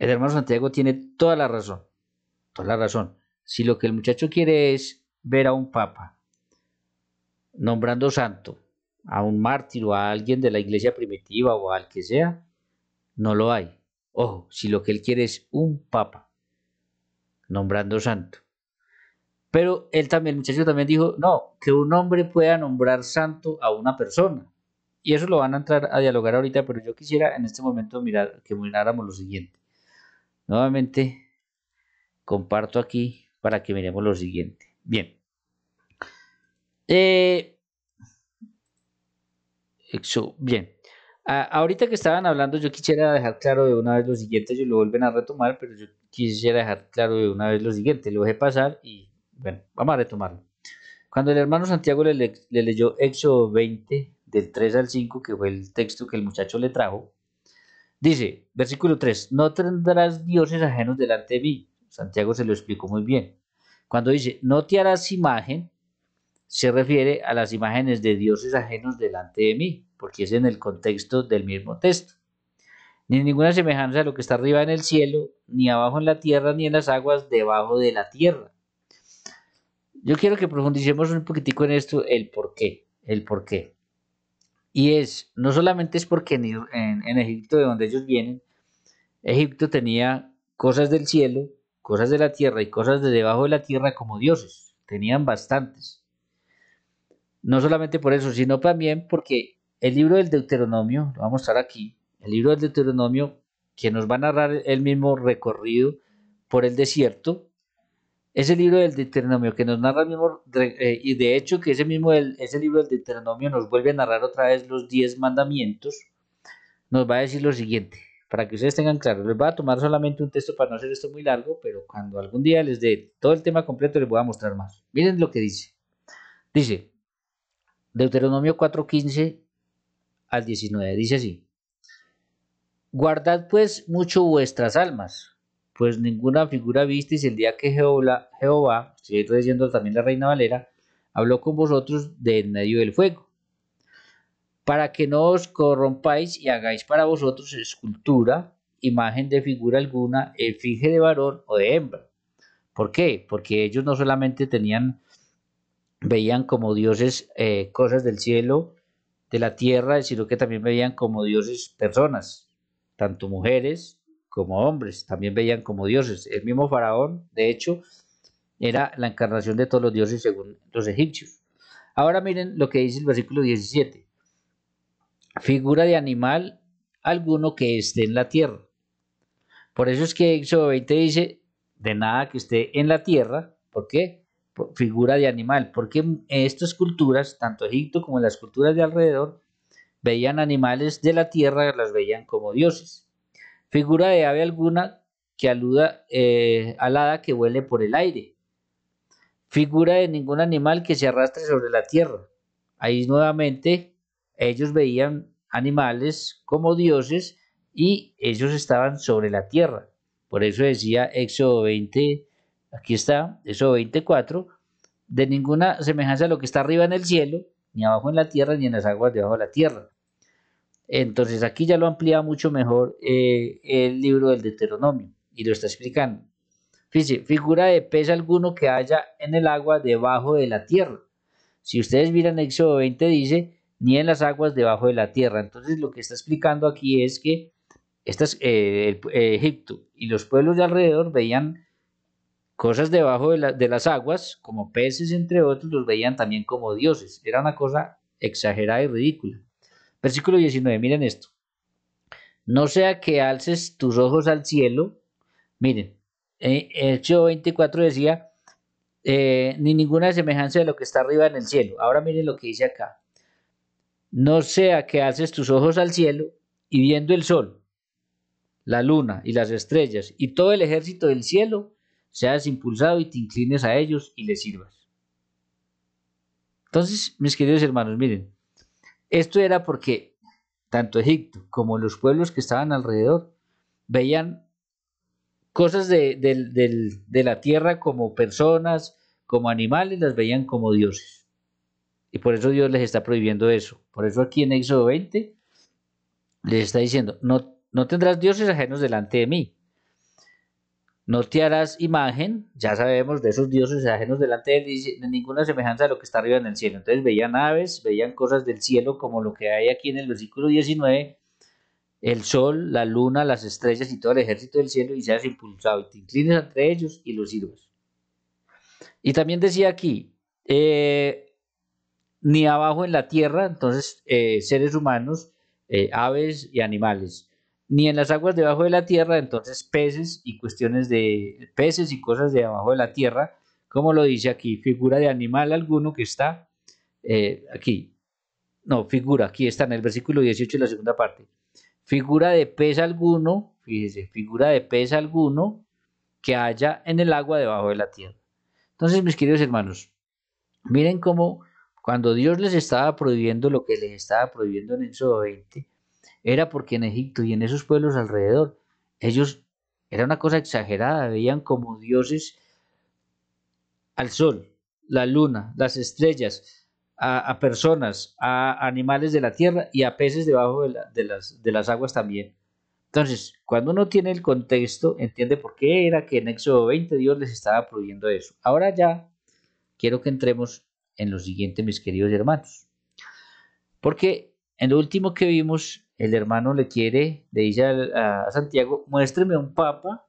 el hermano Santiago tiene toda la razón. Toda la razón. Si lo que el muchacho quiere es ver a un papa nombrando santo, a un mártir o a alguien de la iglesia primitiva o al que sea, no lo hay. Ojo, si lo que él quiere es un papa nombrando santo. Pero él también, el muchacho también dijo, no, que un hombre pueda nombrar santo a una persona. Y eso lo van a entrar a dialogar ahorita, pero yo quisiera en este momento que miráramos lo siguiente. Nuevamente, comparto aquí para que miremos lo siguiente. Bien. Bien. Ahorita que estaban hablando, yo quisiera dejar claro de una vez lo siguiente. Ellos lo vuelven a retomar, pero yo quisiera dejar claro de una vez lo siguiente. Lo dejé pasar y bueno, vamos a retomarlo. Cuando el hermano Santiago le leyó Éxodo 20, del 3 al 5, que fue el texto que el muchacho le trajo, dice, versículo 3, no tendrás dioses ajenos delante de mí. Santiago se lo explicó muy bien. Cuando dice, no te harás imagen, se refiere a las imágenes de dioses ajenos delante de mí, porque es en el contexto del mismo texto. Ni ninguna semejanza a lo que está arriba en el cielo, ni abajo en la tierra, ni en las aguas debajo de la tierra. Yo quiero que profundicemos un poquitico en esto, el por qué. Y no solamente es porque en Egipto, de donde ellos vienen, Egipto tenía cosas del cielo, cosas de la tierra y cosas de debajo de la tierra como dioses. Tenían bastantes. No solamente por eso, sino también porque el libro del Deuteronomio, lo vamos a mostrar aquí, el libro del Deuteronomio, que nos va a narrar el mismo recorrido por el desierto, ese libro del Deuteronomio que nos narra el mismo, y de hecho que ese libro del Deuteronomio nos vuelve a narrar otra vez los 10 mandamientos, nos va a decir lo siguiente, para que ustedes tengan claro, les voy a tomar solamente un texto para no hacer esto muy largo, pero cuando algún día les dé todo el tema completo les voy a mostrar más. Miren lo que dice. Dice, Deuteronomio 4:15 al 19, dice así, guardad pues mucho vuestras almas, pues ninguna figura visteis el día que Jehová, estoy leyendo también la Reina Valera, habló con vosotros de en medio del fuego, para que no os corrompáis y hagáis para vosotros escultura, imagen de figura alguna, efigie de varón o de hembra. ¿Por qué? Porque ellos no solamente veían como dioses cosas del cielo, de la tierra, sino que también veían como dioses personas, tanto mujeres como hombres, también veían como dioses. El mismo faraón, de hecho, era la encarnación de todos los dioses según los egipcios. Ahora miren lo que dice el versículo 17. Figura de animal alguno que esté en la tierra. Por eso es que Éxodo 20 dice, de nada que esté en la tierra. ¿Por qué? Figura de animal, porque en estas culturas, tanto Egipto como en las culturas de alrededor, veían animales de la tierra, las veían como dioses. Figura de ave alguna que aluda alada que vuele por el aire. Figura de ningún animal que se arrastre sobre la tierra. Ahí nuevamente ellos veían animales como dioses y ellos estaban sobre la tierra. Por eso decía Éxodo 20, aquí está, Éxodo 24, de ninguna semejanza a lo que está arriba en el cielo, ni abajo en la tierra, ni en las aguas debajo de la tierra. Entonces aquí ya lo amplía mucho mejor el libro del Deuteronomio y lo está explicando. Fíjese, figura de pez alguno que haya en el agua debajo de la tierra. Si ustedes miran Éxodo 20 dice, ni en las aguas debajo de la tierra. Entonces lo que está explicando aquí es que Egipto y los pueblos de alrededor veían cosas debajo de las aguas, como peces entre otros, los veían también como dioses. Era una cosa exagerada y ridícula. Versículo 19, miren esto. No sea que alces tus ojos al cielo. Miren, Éxodo 24 decía, ni ninguna semejanza de lo que está arriba en el cielo. Ahora miren lo que dice acá. No sea que alces tus ojos al cielo y viendo el sol, la luna y las estrellas y todo el ejército del cielo, seas impulsado y te inclines a ellos y les sirvas. Entonces, mis queridos hermanos, miren, esto era porque tanto Egipto como los pueblos que estaban alrededor veían cosas de la tierra como personas, como animales, las veían como dioses. Y por eso Dios les está prohibiendo eso. Por eso aquí en Éxodo 20 les está diciendo, no tendrás dioses ajenos delante de mí. No te harás imagen, ya sabemos, de esos dioses ajenos delante de él, de ninguna semejanza de lo que está arriba en el cielo. Entonces veían aves, veían cosas del cielo, como lo que hay aquí en el versículo 19, el sol, la luna, las estrellas y todo el ejército del cielo, y seas impulsado y te inclines entre ellos y los sirvas. Y también decía aquí, ni abajo en la tierra, entonces seres humanos, aves y animales, ni en las aguas debajo de la tierra, entonces peces y cuestiones de peces y cosas de abajo de la tierra, como lo dice aquí, figura de animal alguno que está aquí, no, figura, aquí está en el versículo 18 de la segunda parte, figura de pez alguno, fíjese, figura de pez alguno que haya en el agua debajo de la tierra. Entonces, mis queridos hermanos, miren cómo cuando Dios les estaba prohibiendo lo que les estaba prohibiendo en Éxodo 20, era porque en Egipto y en esos pueblos alrededor, ellos, era una cosa exagerada, veían como dioses al sol, la luna, las estrellas, a personas, a animales de la tierra y a peces debajo de las aguas también. Entonces, cuando uno tiene el contexto, entiende por qué era que en Éxodo 20 Dios les estaba prohibiendo eso. Ahora ya quiero que entremos en lo siguiente, mis queridos hermanos. Porque en lo último que vimos, el hermano le dice a Santiago, muéstreme un papa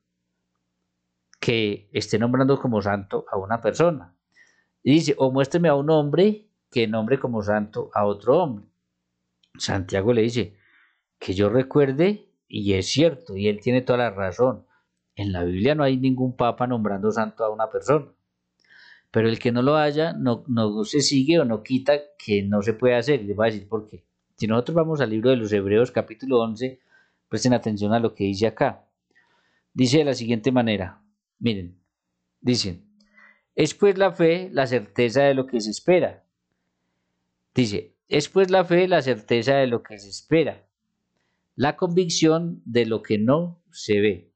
que esté nombrando como santo a una persona. Y dice, o muéstreme a un hombre que nombre como santo a otro hombre. Santiago le dice, que yo recuerde, y es cierto, y él tiene toda la razón, en la Biblia no hay ningún papa nombrando santo a una persona. Pero el que no lo haya, no se sigue o no quita que no se puede hacer. Y les voy a decir por qué. Si nosotros vamos al libro de los Hebreos, capítulo 11, presten atención a lo que dice acá. Dice de la siguiente manera, miren, dicen, es pues la fe la certeza de lo que se espera. Dice, es pues la fe la certeza de lo que se espera, la convicción de lo que no se ve.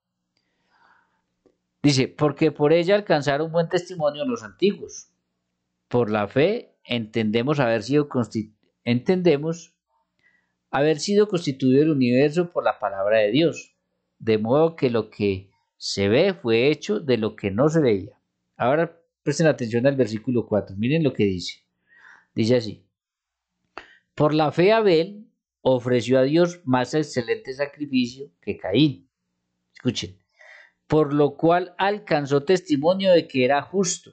Dice, porque por ella alcanzaron buen testimonio los antiguos. Por la fe entendemos haber sido constituido el universo por la palabra de Dios, de modo que lo que se ve fue hecho de lo que no se veía. Ahora presten atención al versículo 4, miren lo que dice. Dice así, por la fe Abel ofreció a Dios más excelente sacrificio que Caín. Escuchen, por lo cual alcanzó testimonio de que era justo,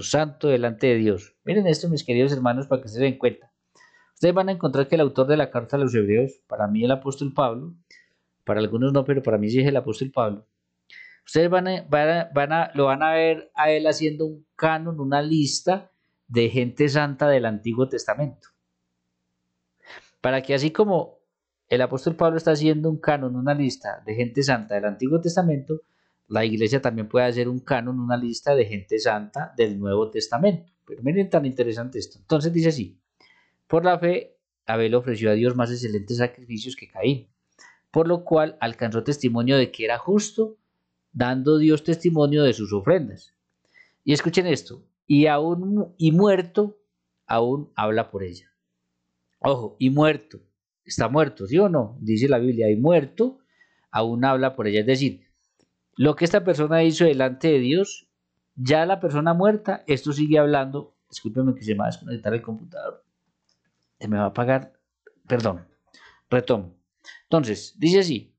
santo delante de Dios. Miren esto, mis queridos hermanos, para que se den cuenta. Ustedes van a encontrar que el autor de la carta a los Hebreos, para mí el apóstol Pablo, para algunos no, pero para mí sí es el apóstol Pablo. Ustedes lo van a ver a él haciendo un canon, una lista de gente santa del Antiguo Testamento. Para que así como el apóstol Pablo está haciendo un canon, una lista de gente santa del Antiguo Testamento, la iglesia también puede hacer un canon, una lista de gente santa del Nuevo Testamento. Pero miren tan interesante esto. Entonces dice así, por la fe Abel ofreció a Dios más excelentes sacrificios que Caín, por lo cual alcanzó testimonio de que era justo, dando Dios testimonio de sus ofrendas. Y escuchen esto, y muerto, aún habla por ella. Ojo, y muerto, está muerto, ¿sí o no? Dice la Biblia, y muerto, aún habla por ella. Es decir, Lo que esta persona hizo delante de Dios, ya la persona muerta, esto sigue hablando. Discúlpeme que se me va a desconectar el computador. Se me va a apagar. Perdón. Retomo. Entonces, dice así.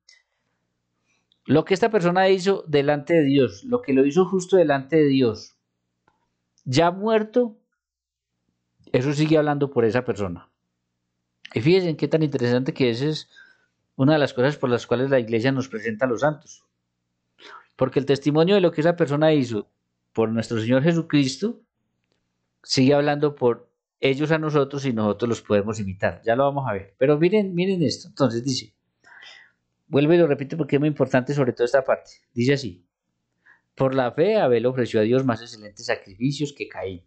Lo que esta persona hizo delante de Dios, lo que lo hizo justo delante de Dios, ya muerto, eso sigue hablando por esa persona. Y fíjense qué tan interesante que esa es una de las cosas por las cuales la iglesia nos presenta a los santos. Porque el testimonio de lo que esa persona hizo por nuestro Señor Jesucristo sigue hablando por ellos a nosotros y nosotros los podemos imitar. Ya lo vamos a ver. Pero miren esto. Entonces dice, vuelvo y lo repito porque es muy importante sobre todo esta parte. Dice así, por la fe Abel ofreció a Dios más excelentes sacrificios que Caín,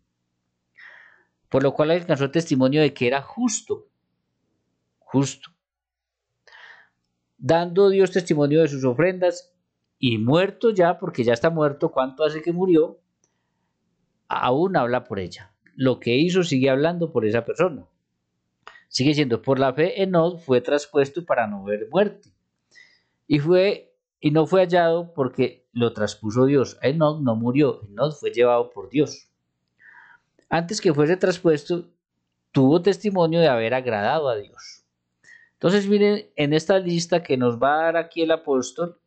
por lo cual alcanzó testimonio de que era justo, dando Dios testimonio de sus ofrendas, y muerto ya, porque ya está muerto, ¿cuánto hace que murió? Aún habla por ella. Lo que hizo sigue hablando por esa persona. Sigue siendo, por la fe Enoc fue traspuesto para no ver muerte. Y no fue hallado porque lo traspuso Dios. Enoc no murió, Enoc fue llevado por Dios. Antes que fuese traspuesto, tuvo testimonio de haber agradado a Dios. Entonces miren, en esta lista que nos va a dar aquí el apóstol,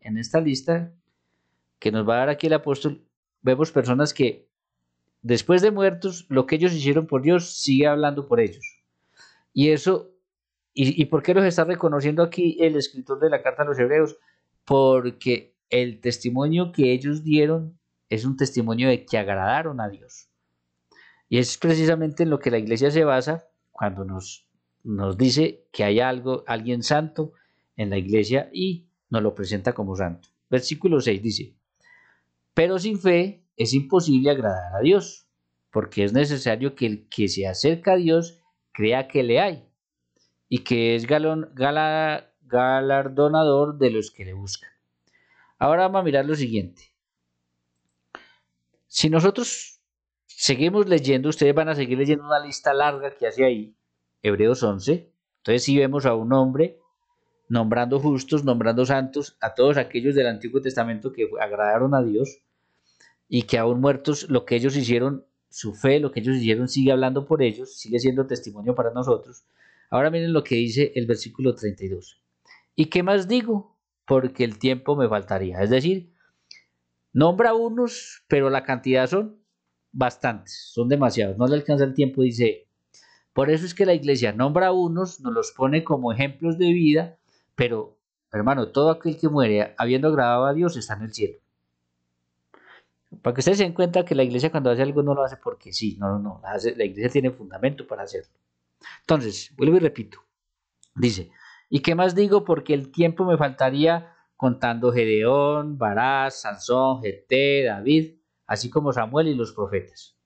vemos personas que después de muertos, lo que ellos hicieron por Dios sigue hablando por ellos. Y eso, ¿y por qué los está reconociendo aquí el escritor de la carta a los Hebreos? Porque el testimonio que ellos dieron es un testimonio de que agradaron a Dios. Y es precisamente en lo que la iglesia se basa cuando nos dice que hay alguien santo en la iglesia y nos lo presenta como santo. Versículo 6 dice, pero sin fe es imposible agradar a Dios, porque es necesario que el que se acerca a Dios crea que le hay y que es galardonador de los que le buscan. Ahora vamos a mirar lo siguiente. Si nosotros seguimos leyendo, ustedes van a seguir leyendo una lista larga que hace ahí, Hebreos 11. Entonces sí vemos a un hombre nombrando justos, nombrando santos, a todos aquellos del Antiguo Testamento que agradaron a Dios y que aún muertos, lo que ellos hicieron, su fe, lo que ellos hicieron sigue hablando por ellos, sigue siendo testimonio para nosotros. Ahora miren lo que dice el versículo 32. ¿Y qué más digo? Porque el tiempo me faltaría. Es decir, nombra unos, pero la cantidad son bastantes, son demasiados, no le alcanza el tiempo, dice. Por eso es que la iglesia nombra unos, nos los pone como ejemplos de vida, pero, hermano, todo aquel que muere habiendo agradado a Dios está en el cielo. Para que ustedes se den cuenta que la iglesia cuando hace algo no lo hace porque sí, no, la iglesia tiene fundamento para hacerlo. Entonces, vuelvo y repito, dice, ¿y qué más digo? Porque el tiempo me faltaría contando Gedeón, Barak, Sansón, Jefté, David, así como Samuel y los profetas,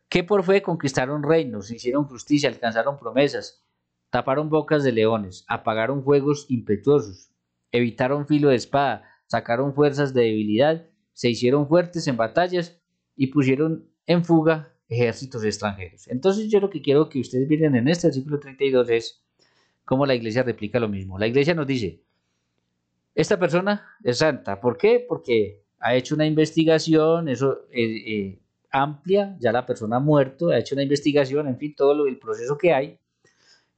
que por fe conquistaron reinos, hicieron justicia, alcanzaron promesas, taparon bocas de leones, apagaron fuegos impetuosos, evitaron filo de espada, sacaron fuerzas de debilidad, se hicieron fuertes en batallas y pusieron en fuga ejércitos extranjeros. Entonces yo lo que quiero que ustedes miren en este versículo 32 es cómo la iglesia replica lo mismo. La iglesia nos dice, esta persona es santa. ¿Por qué? Porque ha hecho una investigación, amplia, ya la persona ha muerto, ha hecho una investigación, en fin, todo el proceso que hay,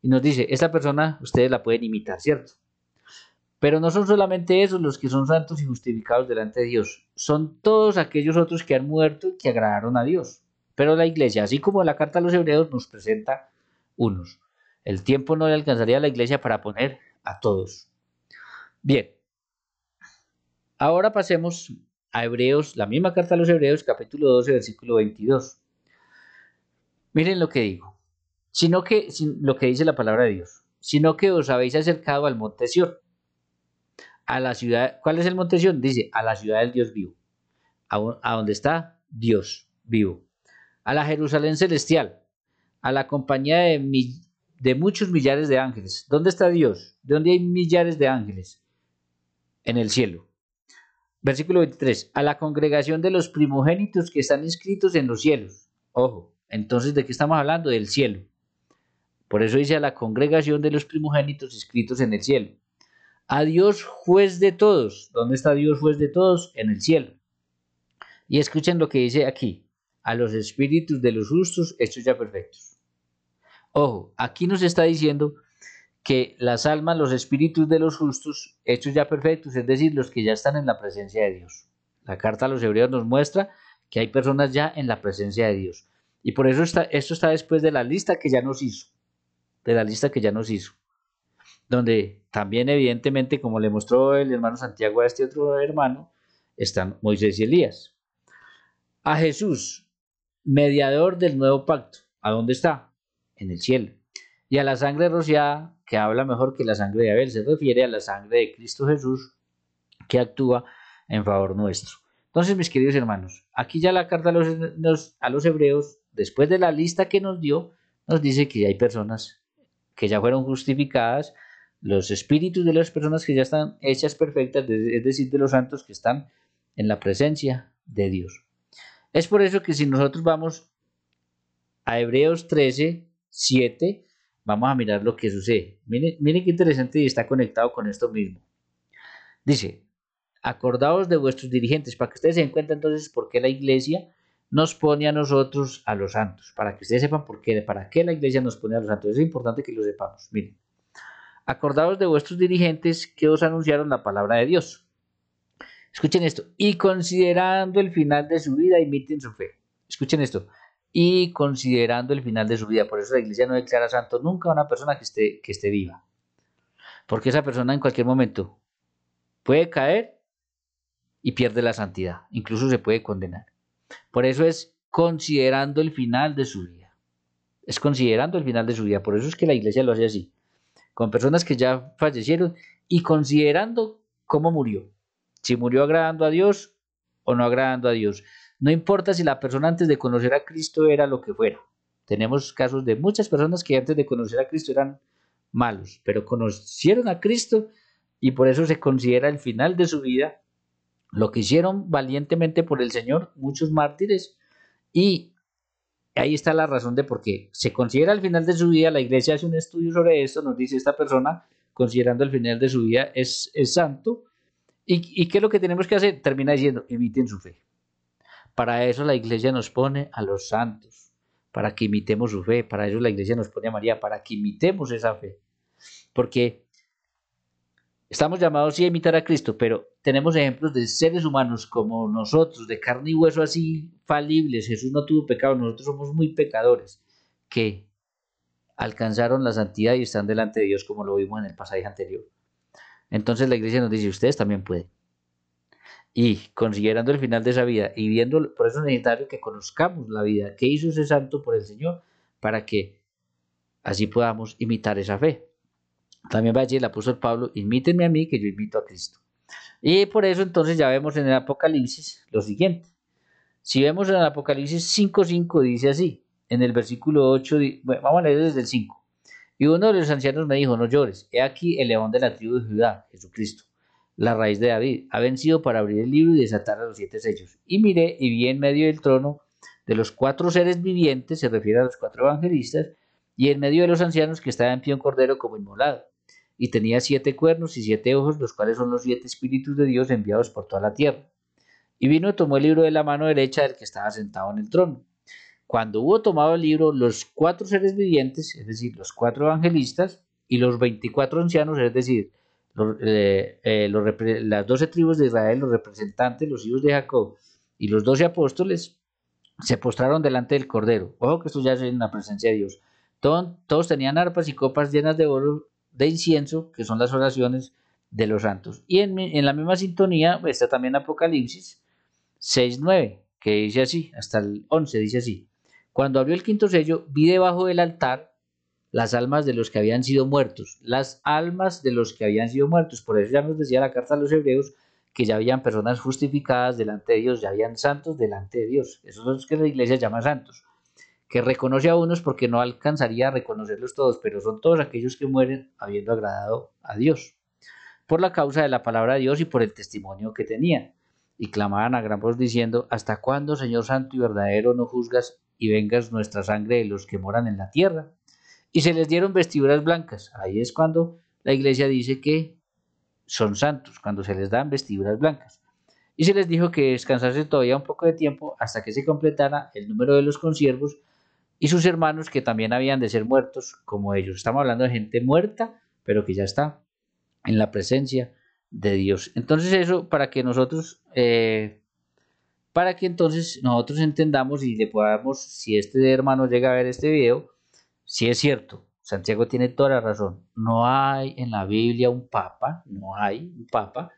y nos dice, esta persona ustedes la pueden imitar, ¿cierto? Pero no son solamente esos los que son santos y justificados delante de Dios, son todos aquellos otros que han muerto y que agradaron a Dios. Pero la iglesia, así como la carta a los Hebreos, nos presenta unos. El tiempo no le alcanzaría a la iglesia para poner a todos. Bien, ahora pasemos a Hebreos, la misma carta a los Hebreos, capítulo 12, versículo 22. Miren lo que digo, lo que dice la palabra de Dios, sino que os habéis acercado al monte Sión, a la ciudad. ¿Cuál es el monte Sión? Dice, a la ciudad del Dios vivo, a donde está Dios vivo, a la Jerusalén celestial, a la compañía de muchos millares de ángeles. ¿Dónde está Dios? ¿De dónde hay millares de ángeles? En el cielo. Versículo 23, a la congregación de los primogénitos que están inscritos en los cielos. Ojo, entonces, ¿de qué estamos hablando? Del cielo. Por eso dice a la congregación de los primogénitos inscritos en el cielo. A Dios juez de todos. ¿Dónde está Dios juez de todos? En el cielo. Y escuchen lo que dice aquí. A los espíritus de los justos hechos ya perfectos. Ojo, aquí nos está diciendo que las almas, los espíritus de los justos hechos ya perfectos, es decir, los que ya están en la presencia de Dios. La carta a los hebreos nos muestra que hay personas ya en la presencia de Dios. Y por eso esto está después de la lista que ya nos hizo. De la lista que ya nos hizo. Donde también evidentemente, como le mostró el hermano Santiago a este otro hermano, están Moisés y Elías. A Jesús, mediador del nuevo pacto. ¿A dónde está? En el cielo. Y a la sangre rociada, que habla mejor que la sangre de Abel, se refiere a la sangre de Cristo Jesús, que actúa en favor nuestro. Entonces, mis queridos hermanos, aquí ya la carta a los hebreos, después de la lista que nos dio, nos dice que hay personas que ya fueron justificadas, los espíritus de las personas que ya están hechas perfectas, es decir, de los santos que están en la presencia de Dios. Es por eso que si nosotros vamos a Hebreos 13, 7, vamos a mirar lo que sucede. Miren qué interesante y está conectado con esto mismo. Dice, acordaos de vuestros dirigentes, para que ustedes se den cuenta entonces por qué la iglesia nos pone a nosotros a los santos, para que ustedes sepan para qué la iglesia nos pone a los santos. Es importante que lo sepamos. Miren, acordaos de vuestros dirigentes que os anunciaron la palabra de Dios. Escuchen esto, y considerando el final de su vida, imiten su fe. Escuchen esto, y considerando el final de su vida. Por eso la iglesia no declara santo nunca a una persona que esté viva, porque esa persona en cualquier momento puede caer y pierde la santidad, incluso se puede condenar. Por eso es considerando el final de su vida. Es considerando el final de su vida. Por eso es que la iglesia lo hace así, con personas que ya fallecieron y considerando cómo murió. Si murió agradando a Dios o no agradando a Dios. No importa si la persona antes de conocer a Cristo era lo que fuera. Tenemos casos de muchas personas que antes de conocer a Cristo eran malos, pero conocieron a Cristo y por eso se considera el final de su vida, lo que hicieron valientemente por el Señor, muchos mártires, y ahí está la razón de por qué se considera el final de su vida. La iglesia hace un estudio sobre esto, nos dice esta persona, considerando el final de su vida, es santo. ¿Y qué es lo que tenemos que hacer? Termina diciendo, imiten su fe. Para eso la iglesia nos pone a los santos, para que imitemos su fe. Para eso la iglesia nos pone a María, para que imitemos esa fe. Porque estamos llamados sí a imitar a Cristo, pero tenemos ejemplos de seres humanos como nosotros, de carne y hueso así falibles. Jesús no tuvo pecado, nosotros somos muy pecadores, que alcanzaron la santidad y están delante de Dios, como lo vimos en el pasaje anterior. Entonces la iglesia nos dice, ustedes también pueden. Y considerando el final de esa vida y viendo, por eso es necesario que conozcamos la vida que hizo ese santo por el Señor, para que así podamos imitar esa fe. También va a decir el apóstol Pablo, imítenme a mí que yo imito a Cristo. Y por eso entonces ya vemos en el Apocalipsis lo siguiente. Si vemos en el Apocalipsis 5:5 dice así, en el versículo 8, bueno, vamos a leer desde el 5. Y uno de los ancianos me dijo, no llores, he aquí el león de la tribu de Judá, Jesucristo, la raíz de David, ha vencido para abrir el libro y desatar a los 7 sellos. Y miré y vi en medio del trono de los 4 seres vivientes, se refiere a los 4 evangelistas, y en medio de los ancianos que estaba en pie un cordero como inmolado. Y tenía 7 cuernos y 7 ojos, los cuales son los 7 espíritus de Dios enviados por toda la tierra. Y vino y tomó el libro de la mano derecha del que estaba sentado en el trono. Cuando hubo tomado el libro, los 4 seres vivientes, es decir, los 4 evangelistas, y los 24 ancianos, es decir, las 12 tribus de Israel, los representantes, los hijos de Jacob, y los 12 apóstoles, se postraron delante del Cordero. Ojo que esto ya es en la presencia de Dios. Todos tenían arpas y copas llenas de oro, de incienso, que son las oraciones de los santos. Y en la misma sintonía está también Apocalipsis 6:9, que dice así, hasta el 11 dice así. Cuando abrió el quinto sello, vi debajo del altar las almas de los que habían sido muertos, las almas de los que habían sido muertos. Por eso ya nos decía la carta a los hebreos que ya habían personas justificadas delante de Dios, ya habían santos delante de Dios. Esos son los que la iglesia llama santos, que reconoce a unos porque no alcanzaría a reconocerlos todos, pero son todos aquellos que mueren habiendo agradado a Dios, por la causa de la palabra de Dios y por el testimonio que tenían. Y clamaban a gran voz diciendo, ¿hasta cuándo, Señor santo y verdadero, no juzgas y vengas nuestra sangre de los que moran en la tierra? Y se les dieron vestiduras blancas. Ahí es cuando la iglesia dice que son santos, cuando se les dan vestiduras blancas. Y se les dijo que descansase todavía un poco de tiempo hasta que se completara el número de los consiervos y sus hermanos que también habían de ser muertos como ellos. Estamos hablando de gente muerta, pero que ya está en la presencia de Dios. Entonces eso para que entonces nosotros entendamos y le podamos, si este hermano llega a ver este video, si es cierto, Santiago tiene toda la razón. No hay en la Biblia un papa, no hay un papa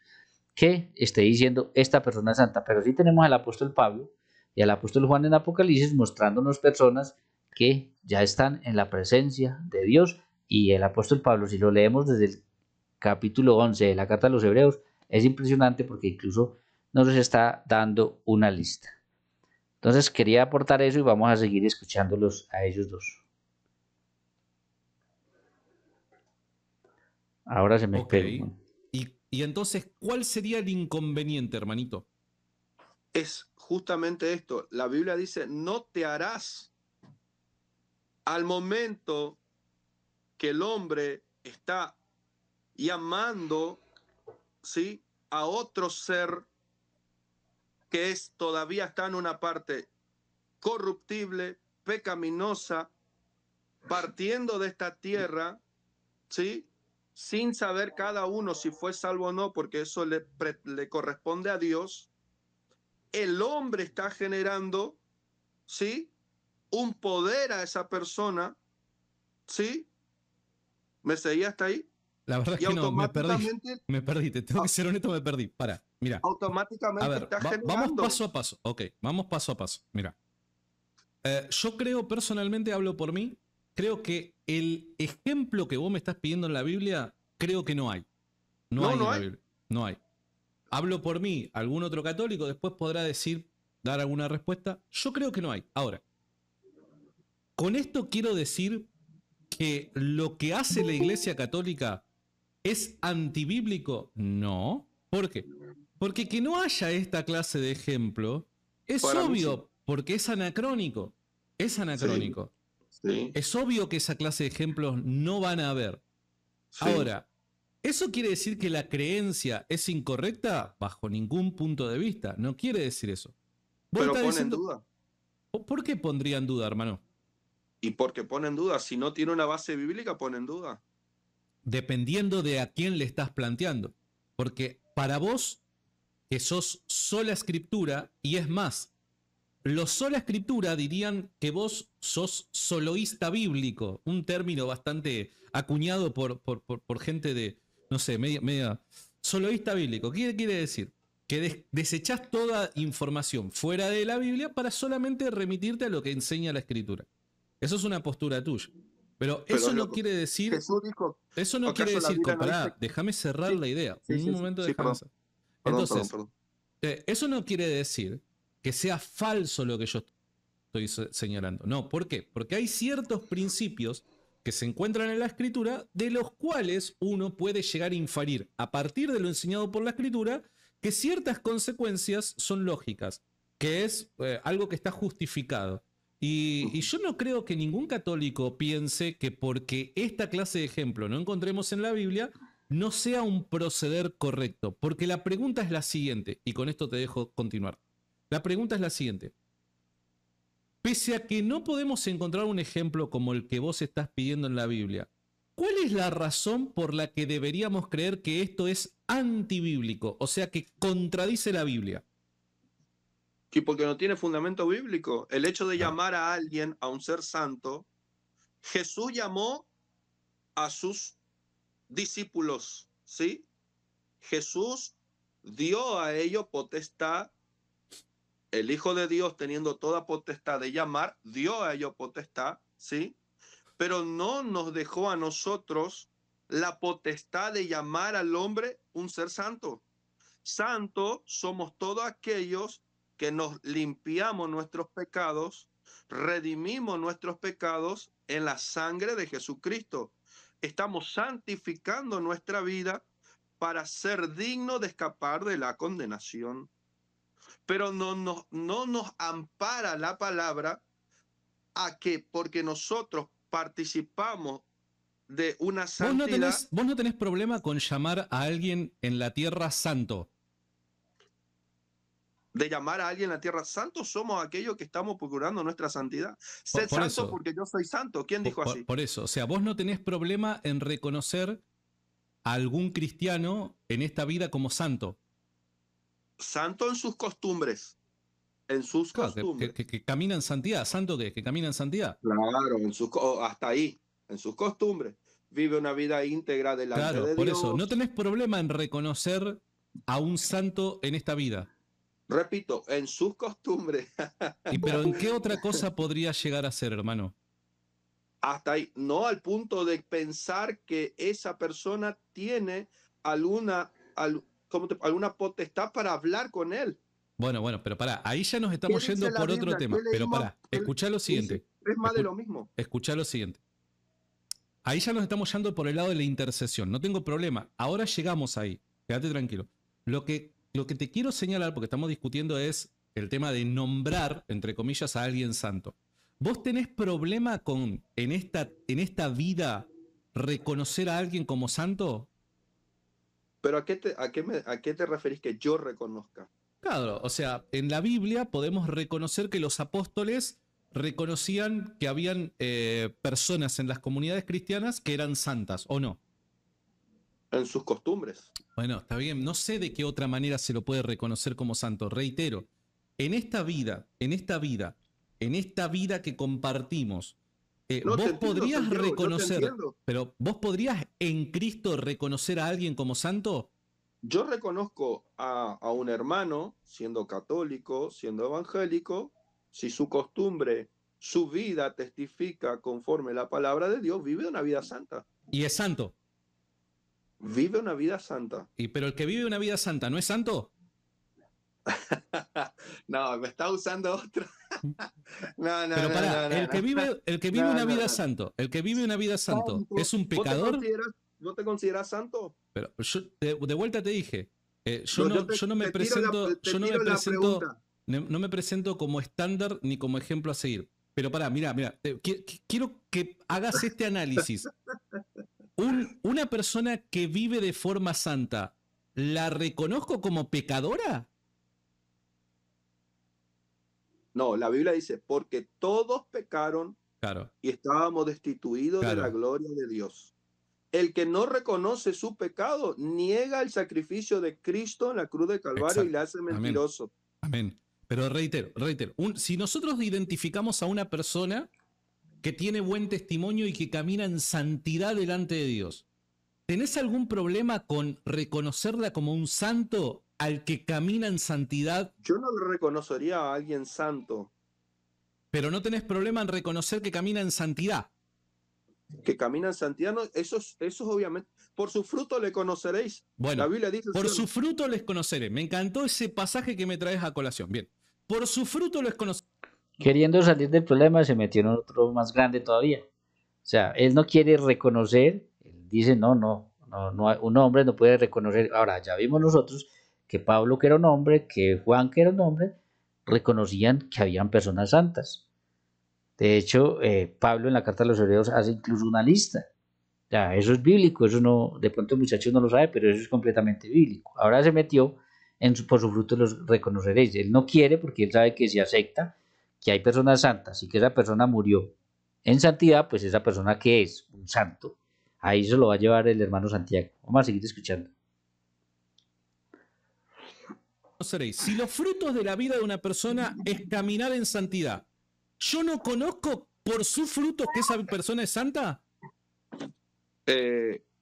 que esté diciendo esta persona es santa, pero sí tenemos al apóstol Pablo y al apóstol Juan en Apocalipsis mostrándonos personas que ya están en la presencia de Dios. Y el apóstol Pablo, si lo leemos desde el capítulo 11 de la carta a los Hebreos, es impresionante porque incluso nos está dando una lista. Entonces quería aportar eso y vamos a seguir escuchándolos a ellos dos. Ahora se me pegó. Y entonces, ¿cuál sería el inconveniente, hermanito? Es justamente esto. La Biblia dice, no te harás. Al momento que el hombre está llamando, ¿sí?, a otro ser que todavía está en una parte corruptible, pecaminosa, partiendo de esta tierra, ¿sí?, sin saber cada uno si fue salvo o no, porque eso le corresponde a Dios. El hombre está generando, ¿sí?, un poder a esa persona, ¿sí? ¿Me seguía hasta ahí? La verdad es que no, me perdí, te tengo que ser honesto, me perdí. Mira. Automáticamente a ver, está generando. Vamos paso a paso, ok, vamos paso a paso, mira. Yo creo, personalmente, hablo por mí, creo que el ejemplo que vos me estás pidiendo en la Biblia, creo que no hay. No hay en la Biblia, no hay. Hablo por mí, algún otro católico después podrá dar alguna respuesta. Yo creo que no hay. Ahora, con esto quiero decir que lo que hace la Iglesia Católica es antibíblico. No. ¿Por qué? Porque que no haya esta clase de ejemplo es obvio, porque es anacrónico. Es anacrónico. Sí. Es obvio que esa clase de ejemplos no van a haber. Sí. Ahora, ¿eso quiere decir que la creencia es incorrecta? Bajo ningún punto de vista. No quiere decir eso. Pero pone en duda. ¿Por qué pondría en duda, hermano? Y porque pone en duda. Si no tiene una base bíblica, pone en duda. Dependiendo de a quién le estás planteando. Porque para vos, que sos sola escritura, y es más, los sola escritura dirían que vos sos soloísta bíblico, un término bastante acuñado por gente de, no sé, media soloísta bíblico. ¿Qué quiere decir? Que desechás toda información fuera de la Biblia para solamente remitirte a lo que enseña la escritura. Eso es una postura tuya. Pero eso no quiere decir... Jesús dijo, eso no quiere decir... Compará, déjame cerrar la idea. Un momento, déjame cerrar. Entonces, eso no quiere decir que sea falso lo que yo estoy señalando. No, ¿por qué? Porque hay ciertos principios que se encuentran en la escritura de los cuales uno puede llegar a inferir a partir de lo enseñado por la escritura que ciertas consecuencias son lógicas, que es algo que está justificado. Y yo no creo que ningún católico piense que porque esta clase de ejemplo no encontremos en la Biblia, no sea un proceder correcto. Porque la pregunta es la siguiente, y con esto te dejo continuar. La pregunta es la siguiente. Pese a que no podemos encontrar un ejemplo como el que vos estás pidiendo en la Biblia, ¿cuál es la razón por la que deberíamos creer que esto es antibíblico? O sea, que contradice la Biblia. Y porque no tiene fundamento bíblico. El hecho de llamar a alguien, a un ser santo, Jesús llamó a sus discípulos, ¿sí? Jesús dio a ellos potestad. El Hijo de Dios, teniendo toda potestad de llamar, dio a ellos potestad, ¿sí? Pero no nos dejó a nosotros la potestad de llamar al hombre un ser santo. Santo somos todos aquellos que nos limpiamos nuestros pecados, redimimos nuestros pecados en la sangre de Jesucristo. Estamos santificando nuestra vida para ser dignos de escapar de la condenación. Pero no nos ampara la palabra a que porque nosotros participamos de una Vos santidad. no tenés problema con llamar a alguien en la tierra santo. De llamar a alguien en la tierra santo, somos aquellos que estamos procurando nuestra santidad. Sed Por santo eso, porque yo soy santo. ¿Quién dijo así? por eso, o sea, vos no tenés problema en reconocer a algún cristiano en esta vida como santo. Santo en sus costumbres. En sus Claro, costumbres. que camina en santidad. ¿Santo qué? ¿Que camina en santidad? Claro, hasta ahí, en sus costumbres. Vive una vida íntegra delante Claro, de por Dios. eso, no tenés problema en reconocer a un santo en esta vida. Repito, en sus costumbres. Pero ¿en qué otra cosa podría llegar a ser, hermano? Hasta ahí, no al punto de pensar que esa persona tiene alguna potestad para hablar con él. Bueno, pero pará, ahí ya nos estamos yendo por otro tema. Pero pará, escuchá lo siguiente. Es más de lo mismo. Escuchá lo siguiente. Ahí ya nos estamos yendo por el lado de la intercesión. No tengo problema. Ahora llegamos ahí. Quédate tranquilo. Lo que te quiero señalar, porque estamos discutiendo, es el tema de nombrar, entre comillas, a alguien santo. ¿Vos tenés problema con, en esta vida, reconocer a alguien como santo? ¿Pero a qué te referís que yo reconozca? Claro, o sea, en la Biblia podemos reconocer que los apóstoles reconocían que habían personas en las comunidades cristianas que eran santas, ¿o no? En sus costumbres. Bueno, está bien, no sé de qué otra manera se lo puede reconocer como santo. Reitero, en esta vida que compartimos, No, vos te entiendo, podrías Santiago, yo te reconocer, entiendo. pero vos podrías en Cristo reconocer a alguien como santo. Yo reconozco a un hermano, siendo católico, siendo evangélico, si su costumbre, su vida testifica conforme la palabra de Dios, vive una vida santa. Y es santo. Vive una vida santa. Pero el que vive una vida santa, ¿no es santo? No, me está usando otro. No, Pero pará, el que vive una vida santo, ¿es un pecador? ¿Vos te consideras santo? Pero yo de vuelta te dije, No, yo no me presento como estándar ni como ejemplo a seguir. Pero pará, mira, quiero que hagas este análisis. Una persona que vive de forma santa, ¿la reconozco como pecadora? No, la Biblia dice, porque todos pecaron, claro, y estábamos destituidos de la gloria de Dios. El que no reconoce su pecado niega el sacrificio de Cristo en la cruz de Calvario. Exacto. Y le hace mentiroso. Amén. Pero reitero, si nosotros identificamos a una persona que tiene buen testimonio y que camina en santidad delante de Dios, ¿tenés algún problema con reconocerla como un santo al que camina en santidad? Yo no le reconocería a alguien santo. Pero no tenés problema en reconocer que camina en santidad. Que camina en santidad, no, eso obviamente. Por su fruto le conoceréis. Bueno, la Biblia dice, por su fruto les conoceré. Me encantó ese pasaje que me traes a colación. Bien, por su fruto les conoceré. Queriendo salir del problema, se metió en otro más grande todavía. O sea, él no quiere reconocer, él dice, no, un hombre no puede reconocer. Ahora, ya vimos nosotros que Pablo, que era un hombre, que Juan, que era un hombre, reconocían que habían personas santas. De hecho, Pablo en la carta a los Hebreos hace incluso una lista. Ya, eso es bíblico, eso no, de pronto el muchacho no lo sabe, pero eso es completamente bíblico. Ahora se metió por su fruto los reconoceréis. Él no quiere porque él sabe que si acepta que hay personas santas y que esa persona murió en santidad, pues esa persona que es un santo, ahí se lo va a llevar el hermano Santiago. Vamos a seguir escuchando. Si los frutos de la vida de una persona es caminar en santidad, ¿yo no conozco por sus frutos que esa persona es santa?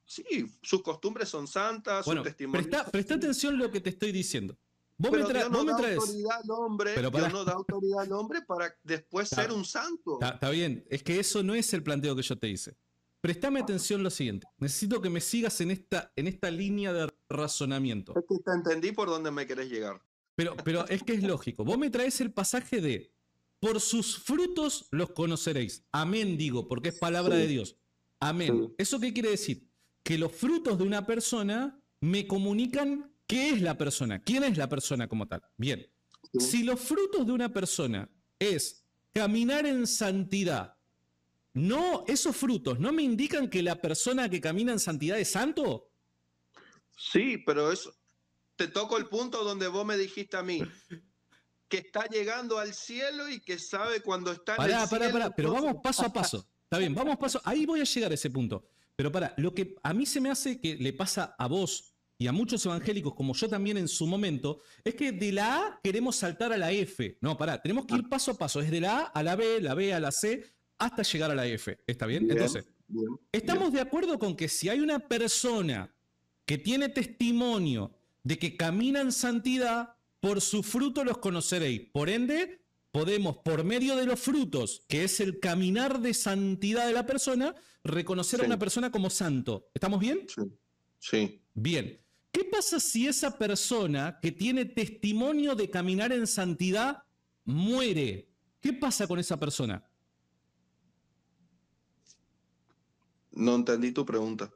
Sí, sus costumbres son santas, bueno, su testimonio. Presta atención a lo que te estoy diciendo. Dios no da autoridad al hombre para después ser un santo. Está bien, es que eso no es el planteo que yo te hice. Prestame atención lo siguiente. Necesito que me sigas en esta línea de razonamiento. Es que te entendí por dónde me querés llegar. Pero es que es lógico. Vos me traes el pasaje de por sus frutos los conoceréis. Amén, digo, porque es palabra de Dios. Amén. Sí. ¿Eso qué quiere decir? Que los frutos de una persona me comunican qué es la persona, quién es la persona como tal. Bien. Sí. Si los frutos de una persona es caminar en santidad, No, esos frutos no me indican que la persona que camina en santidad es santo. Sí, pero eso, te toco el punto donde vos me dijiste a mí que está llegando al cielo y que sabe cuando está en el cielo. Pará, pero Entonces, vamos paso a paso. Está bien, vamos paso. Ahí voy a llegar a ese punto. Pero pará, lo que a mí se me hace que le pasa a vos y a muchos evangélicos, como yo también en su momento, es que de la A queremos saltar a la F. No, pará, tenemos que ir paso a paso, desde la A a la B a la C, hasta llegar a la F. ¿Está bien? Entonces, estamos de acuerdo con que si hay una persona que tiene testimonio de que camina en santidad, por su fruto los conoceréis. Por ende, podemos, por medio de los frutos, que es el caminar de santidad de la persona, reconocer a una persona como santo. ¿Estamos bien? Sí. Sí. Bien. ¿Qué pasa si esa persona que tiene testimonio de caminar en santidad muere? ¿Qué pasa con esa persona? No entendí tu pregunta.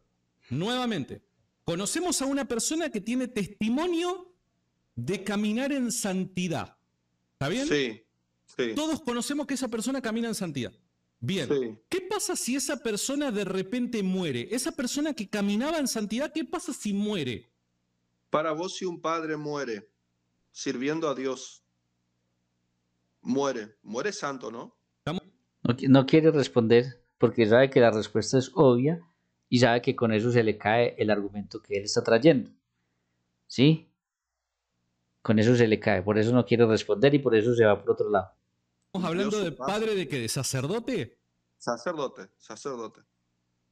Nuevamente, conocemos a una persona que tiene testimonio de caminar en santidad. ¿Está bien? Sí, sí. Todos conocemos que esa persona camina en santidad. Bien. Sí. ¿Qué pasa si esa persona de repente muere? Esa persona que caminaba en santidad, ¿qué pasa si muere? Para vos, si un padre muere sirviendo a Dios, muere santo, ¿no? No quiere responder porque sabe que la respuesta es obvia y sabe que con eso se le cae el argumento que él está trayendo. ¿Sí? Con eso se le cae. Por eso no quiere responder y por eso se va por otro lado. ¿Estamos hablando de padre de qué? ¿De sacerdote? Sacerdote.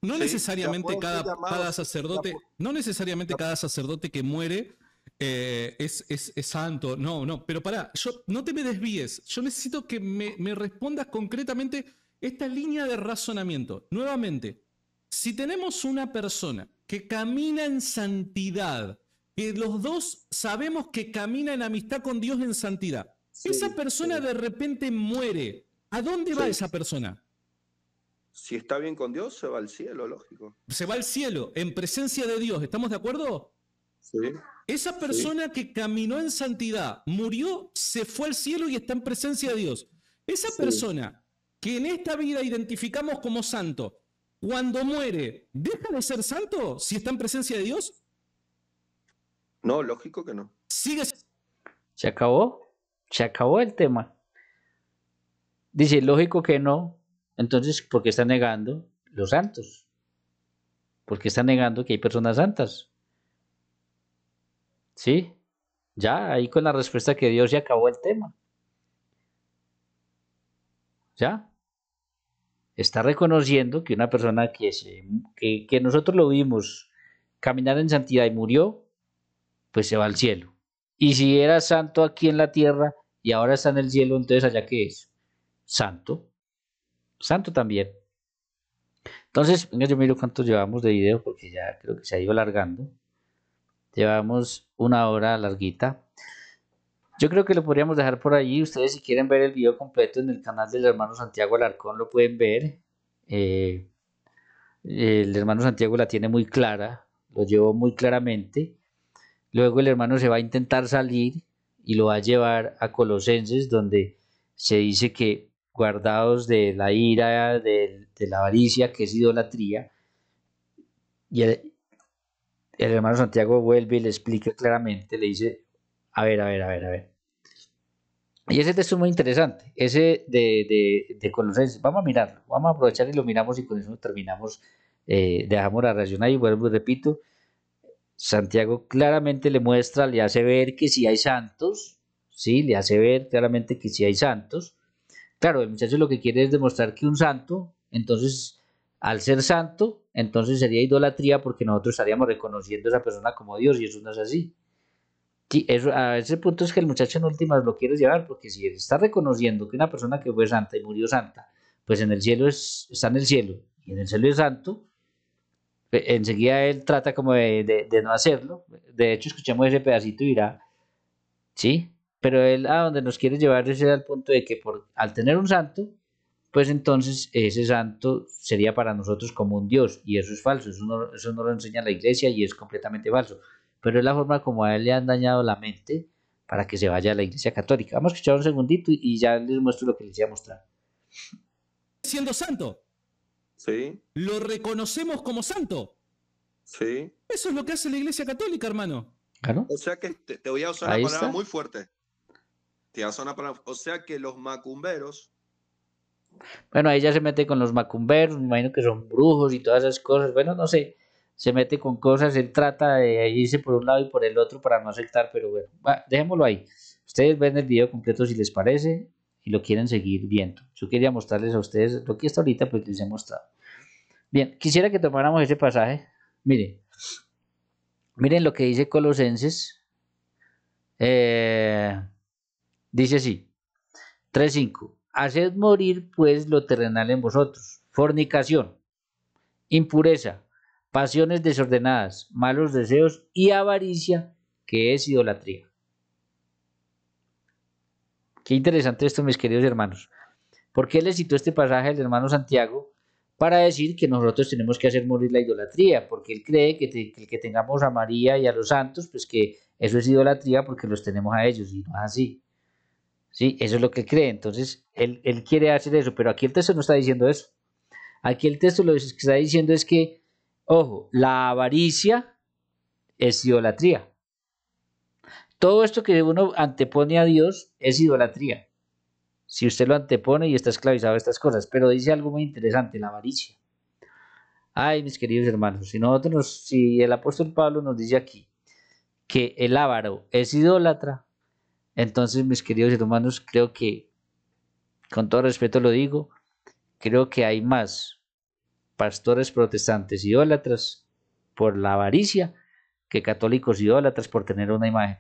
No Sí, necesariamente cada sacerdote, no necesariamente cada sacerdote que muere es santo. No, pero pará, no te me desvíes. Yo necesito que me respondas concretamente esta línea de razonamiento. Nuevamente, si tenemos una persona que camina en santidad, que los dos sabemos que camina en amistad con Dios en santidad, esa persona de repente muere. ¿A dónde va esa persona? Si está bien con Dios, se va al cielo, lógico. Se va al cielo, en presencia de Dios. ¿Estamos de acuerdo? Sí. Esa persona que caminó en santidad, murió, se fue al cielo y está en presencia de Dios. Esa persona que en esta vida identificamos como santo, cuando muere, ¿deja de ser santo si está en presencia de Dios? No, lógico que no. ¿Se acabó? Se acabó el tema. Dice, lógico que no. Entonces, ¿por qué está negando los santos? ¿Por qué está negando que hay personas santas? ¿Sí? Ya, ahí con la respuesta que dio se acabó el tema. ¿Ya? Está reconociendo que una persona que nosotros lo vimos caminar en santidad y murió, pues se va al cielo. Y si era santo aquí en la tierra y ahora está en el cielo, entonces allá qué es? Santo. Santo también. Entonces, venga, yo miro cuánto llevamos de video porque ya creo que se ha ido alargando. Llevamos 1 hora larguita. Yo creo que lo podríamos dejar por allí. Ustedes si quieren ver el video completo en el canal del hermano Santiago Alarcón lo pueden ver. El hermano Santiago la tiene muy clara, lo llevó muy claramente. Luego el hermano se va a intentar salir y lo va a llevar a Colosenses, donde se dice que guardados de la ira, de la avaricia, que es idolatría. Y el hermano Santiago vuelve y le explica claramente, le dice, a ver. Y ese texto es muy interesante, ese de Colosenses. Vamos a mirarlo, vamos a aprovechar y lo miramos y con eso terminamos, dejamos la ración ahí, vuelvo y repito. Santiago claramente le muestra, le hace ver que si hay santos, ¿sí? Le hace ver claramente que si hay santos. Claro, el muchacho lo que quiere es demostrar que un santo, entonces, al ser santo, entonces sería idolatría porque nosotros estaríamos reconociendo a esa persona como Dios y eso no es así. Sí, eso, a ese punto es que el muchacho en últimas lo quiere llevar, porque si está reconociendo que una persona que fue santa y murió santa, pues en el cielo está en el cielo y en el cielo es santo, enseguida él trata como de no hacerlo. De hecho, escuchamos ese pedacito y dirá, sí, pero él a donde nos quiere llevar es al punto de que al tener un santo, pues entonces ese santo sería para nosotros como un Dios, y eso es falso, eso no lo enseña la iglesia y es completamente falso, pero es la forma como a él le han dañado la mente para que se vaya a la iglesia católica. Vamos a escuchar un segundito y ya les muestro lo que les iba a mostrar. Siendo santo. Sí, Lo reconocemos como santo. sí. Eso es lo que hace la Iglesia Católica, hermano. Claro, O sea que te voy a usar una ahí palabra está. muy fuerte. Te voy a usar una palabra, o sea que los macumberos, Bueno, ahí ya se mete con los macumberos, me imagino que son brujos y todas esas cosas. Bueno, no sé, se mete con cosas, él trata de irse por un lado y por el otro para no aceptar, pero bueno, dejémoslo ahí. Ustedes ven el video completo si les parece y lo quieren seguir viendo. Yo quería mostrarles a ustedes lo que hasta ahorita pues les he mostrado. Bien, quisiera que tomáramos ese pasaje. Miren, miren lo que dice Colosenses. Eh, dice así, 3:5. Haced morir pues lo terrenal en vosotros. Fornicación, impureza, pasiones desordenadas, malos deseos y avaricia, que es idolatría. Qué interesante esto, mis queridos hermanos. ¿Por qué le citó este pasaje al hermano Santiago? Para decir que nosotros tenemos que hacer morir la idolatría, porque él cree que tengamos a María y a los santos, pues que eso es idolatría porque los tenemos a ellos, y no es así. Sí, eso es lo que él cree. Entonces, él quiere hacer eso, pero aquí el texto no está diciendo eso. Aquí el texto lo que está diciendo es que, ojo, la avaricia es idolatría. Todo esto que uno antepone a Dios es idolatría. Si usted lo antepone y está esclavizado a estas cosas, pero dice algo muy interesante, la avaricia. Ay, mis queridos hermanos, si el apóstol Pablo nos dice aquí que el avaro es idólatra, entonces, mis queridos hermanos, creo que, con todo respeto lo digo, creo que hay más pastores protestantes idólatras por la avaricia que católicos idólatras por tener una imagen.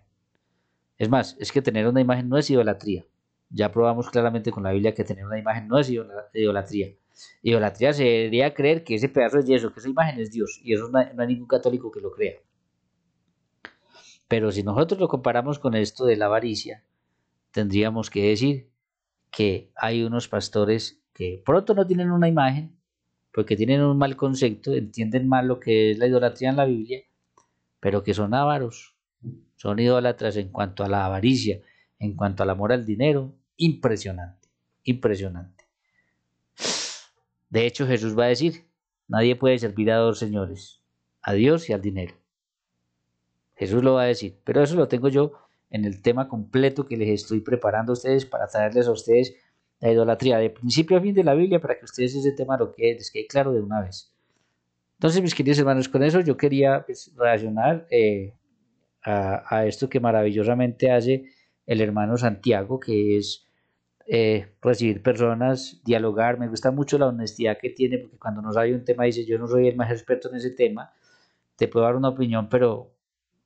Es más, es que tener una imagen no es idolatría. Ya probamos claramente con la Biblia que tener una imagen no es idolatría. Idolatría sería creer que ese pedazo de yeso, que esa imagen es Dios, y eso no hay ningún católico que lo crea. Pero si nosotros lo comparamos con esto de la avaricia, tendríamos que decir que hay unos pastores que pronto no tienen una imagen, porque tienen un mal concepto, entienden mal lo que es la idolatría en la Biblia, pero que son ávaros, son idólatras en cuanto a la avaricia, en cuanto al amor al dinero, impresionante, impresionante. De hecho, Jesús va a decir, nadie puede servir a dos señores, a Dios y al dinero. Jesús lo va a decir, pero eso lo tengo yo en el tema completo que les estoy preparando a ustedes para traerles a ustedes la idolatría de principio a fin de la Biblia para que ustedes ese tema lo que les quede claro de una vez. Entonces, mis queridos hermanos, con eso yo quería pues, reaccionar a esto que maravillosamente hace el hermano Santiago, que es recibir personas, dialogar. Me gusta mucho la honestidad que tiene, porque cuando nos hay un tema dice, yo no soy el más experto en ese tema, te puedo dar una opinión, pero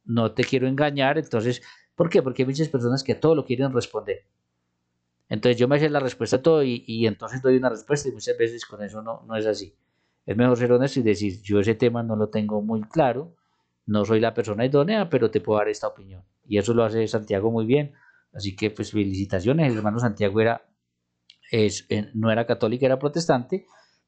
no te quiero engañar. Entonces, ¿por qué? Porque hay muchas personas que a todo lo quieren responder. Entonces yo me sé la respuesta a todo y entonces doy una respuesta y muchas veces con eso no es así. Es mejor ser honesto y decir, yo ese tema no lo tengo muy claro, no soy la persona idónea, pero te puedo dar esta opinión. Y eso lo hace Santiago muy bien. Así que pues felicitaciones, el hermano Santiago no era católico, era protestante,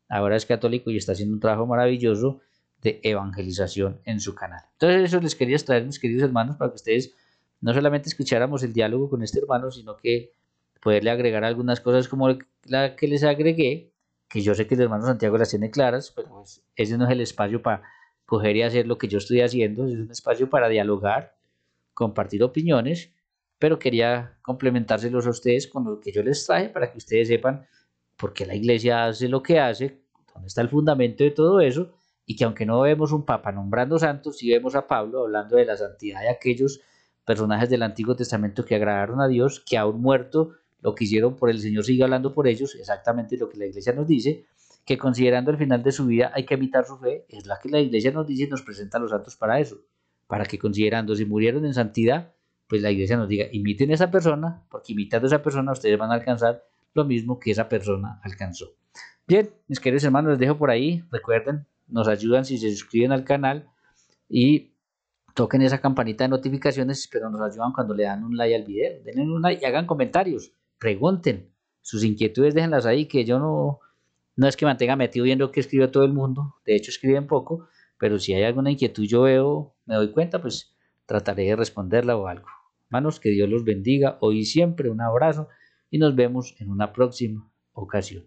ahora es católico y está haciendo un trabajo maravilloso de evangelización en su canal. Entonces eso les quería traer, mis queridos hermanos, para que ustedes no solamente escucháramos el diálogo con este hermano, sino que poderle agregar algunas cosas como la que les agregué, que yo sé que el hermano Santiago las tiene claras, pero pues ese no es el espacio para coger y hacer lo que yo estoy haciendo, es un espacio para dialogar, compartir opiniones, pero quería complementárselos a ustedes con lo que yo les traje para que ustedes sepan por qué la iglesia hace lo que hace, dónde está el fundamento de todo eso, y que aunque no vemos un papa nombrando santos, sí vemos a Pablo hablando de la santidad de aquellos personajes del Antiguo Testamento que agradaron a Dios, que aún muerto lo que hicieron por el Señor sigue hablando por ellos, exactamente lo que la iglesia nos dice, que considerando el final de su vida hay que imitar su fe, es la que la iglesia nos dice y nos presenta a los santos para eso, para que considerando si murieron en santidad, pues la iglesia nos diga, imiten a esa persona, porque imitando a esa persona ustedes van a alcanzar lo mismo que esa persona alcanzó. Bien, mis queridos hermanos, les dejo por ahí, recuerden, nos ayudan si se suscriben al canal y toquen esa campanita de notificaciones, pero nos ayudan cuando le dan un like al video, denle un like y hagan comentarios, pregunten, sus inquietudes déjenlas ahí, que yo no es que mantenga metido viendo que escribe todo el mundo, de hecho escriben poco, pero si hay alguna inquietud yo veo, me doy cuenta, pues trataré de responderla o algo. Hermanos, que Dios los bendiga hoy y siempre, un abrazo y nos vemos en una próxima ocasión.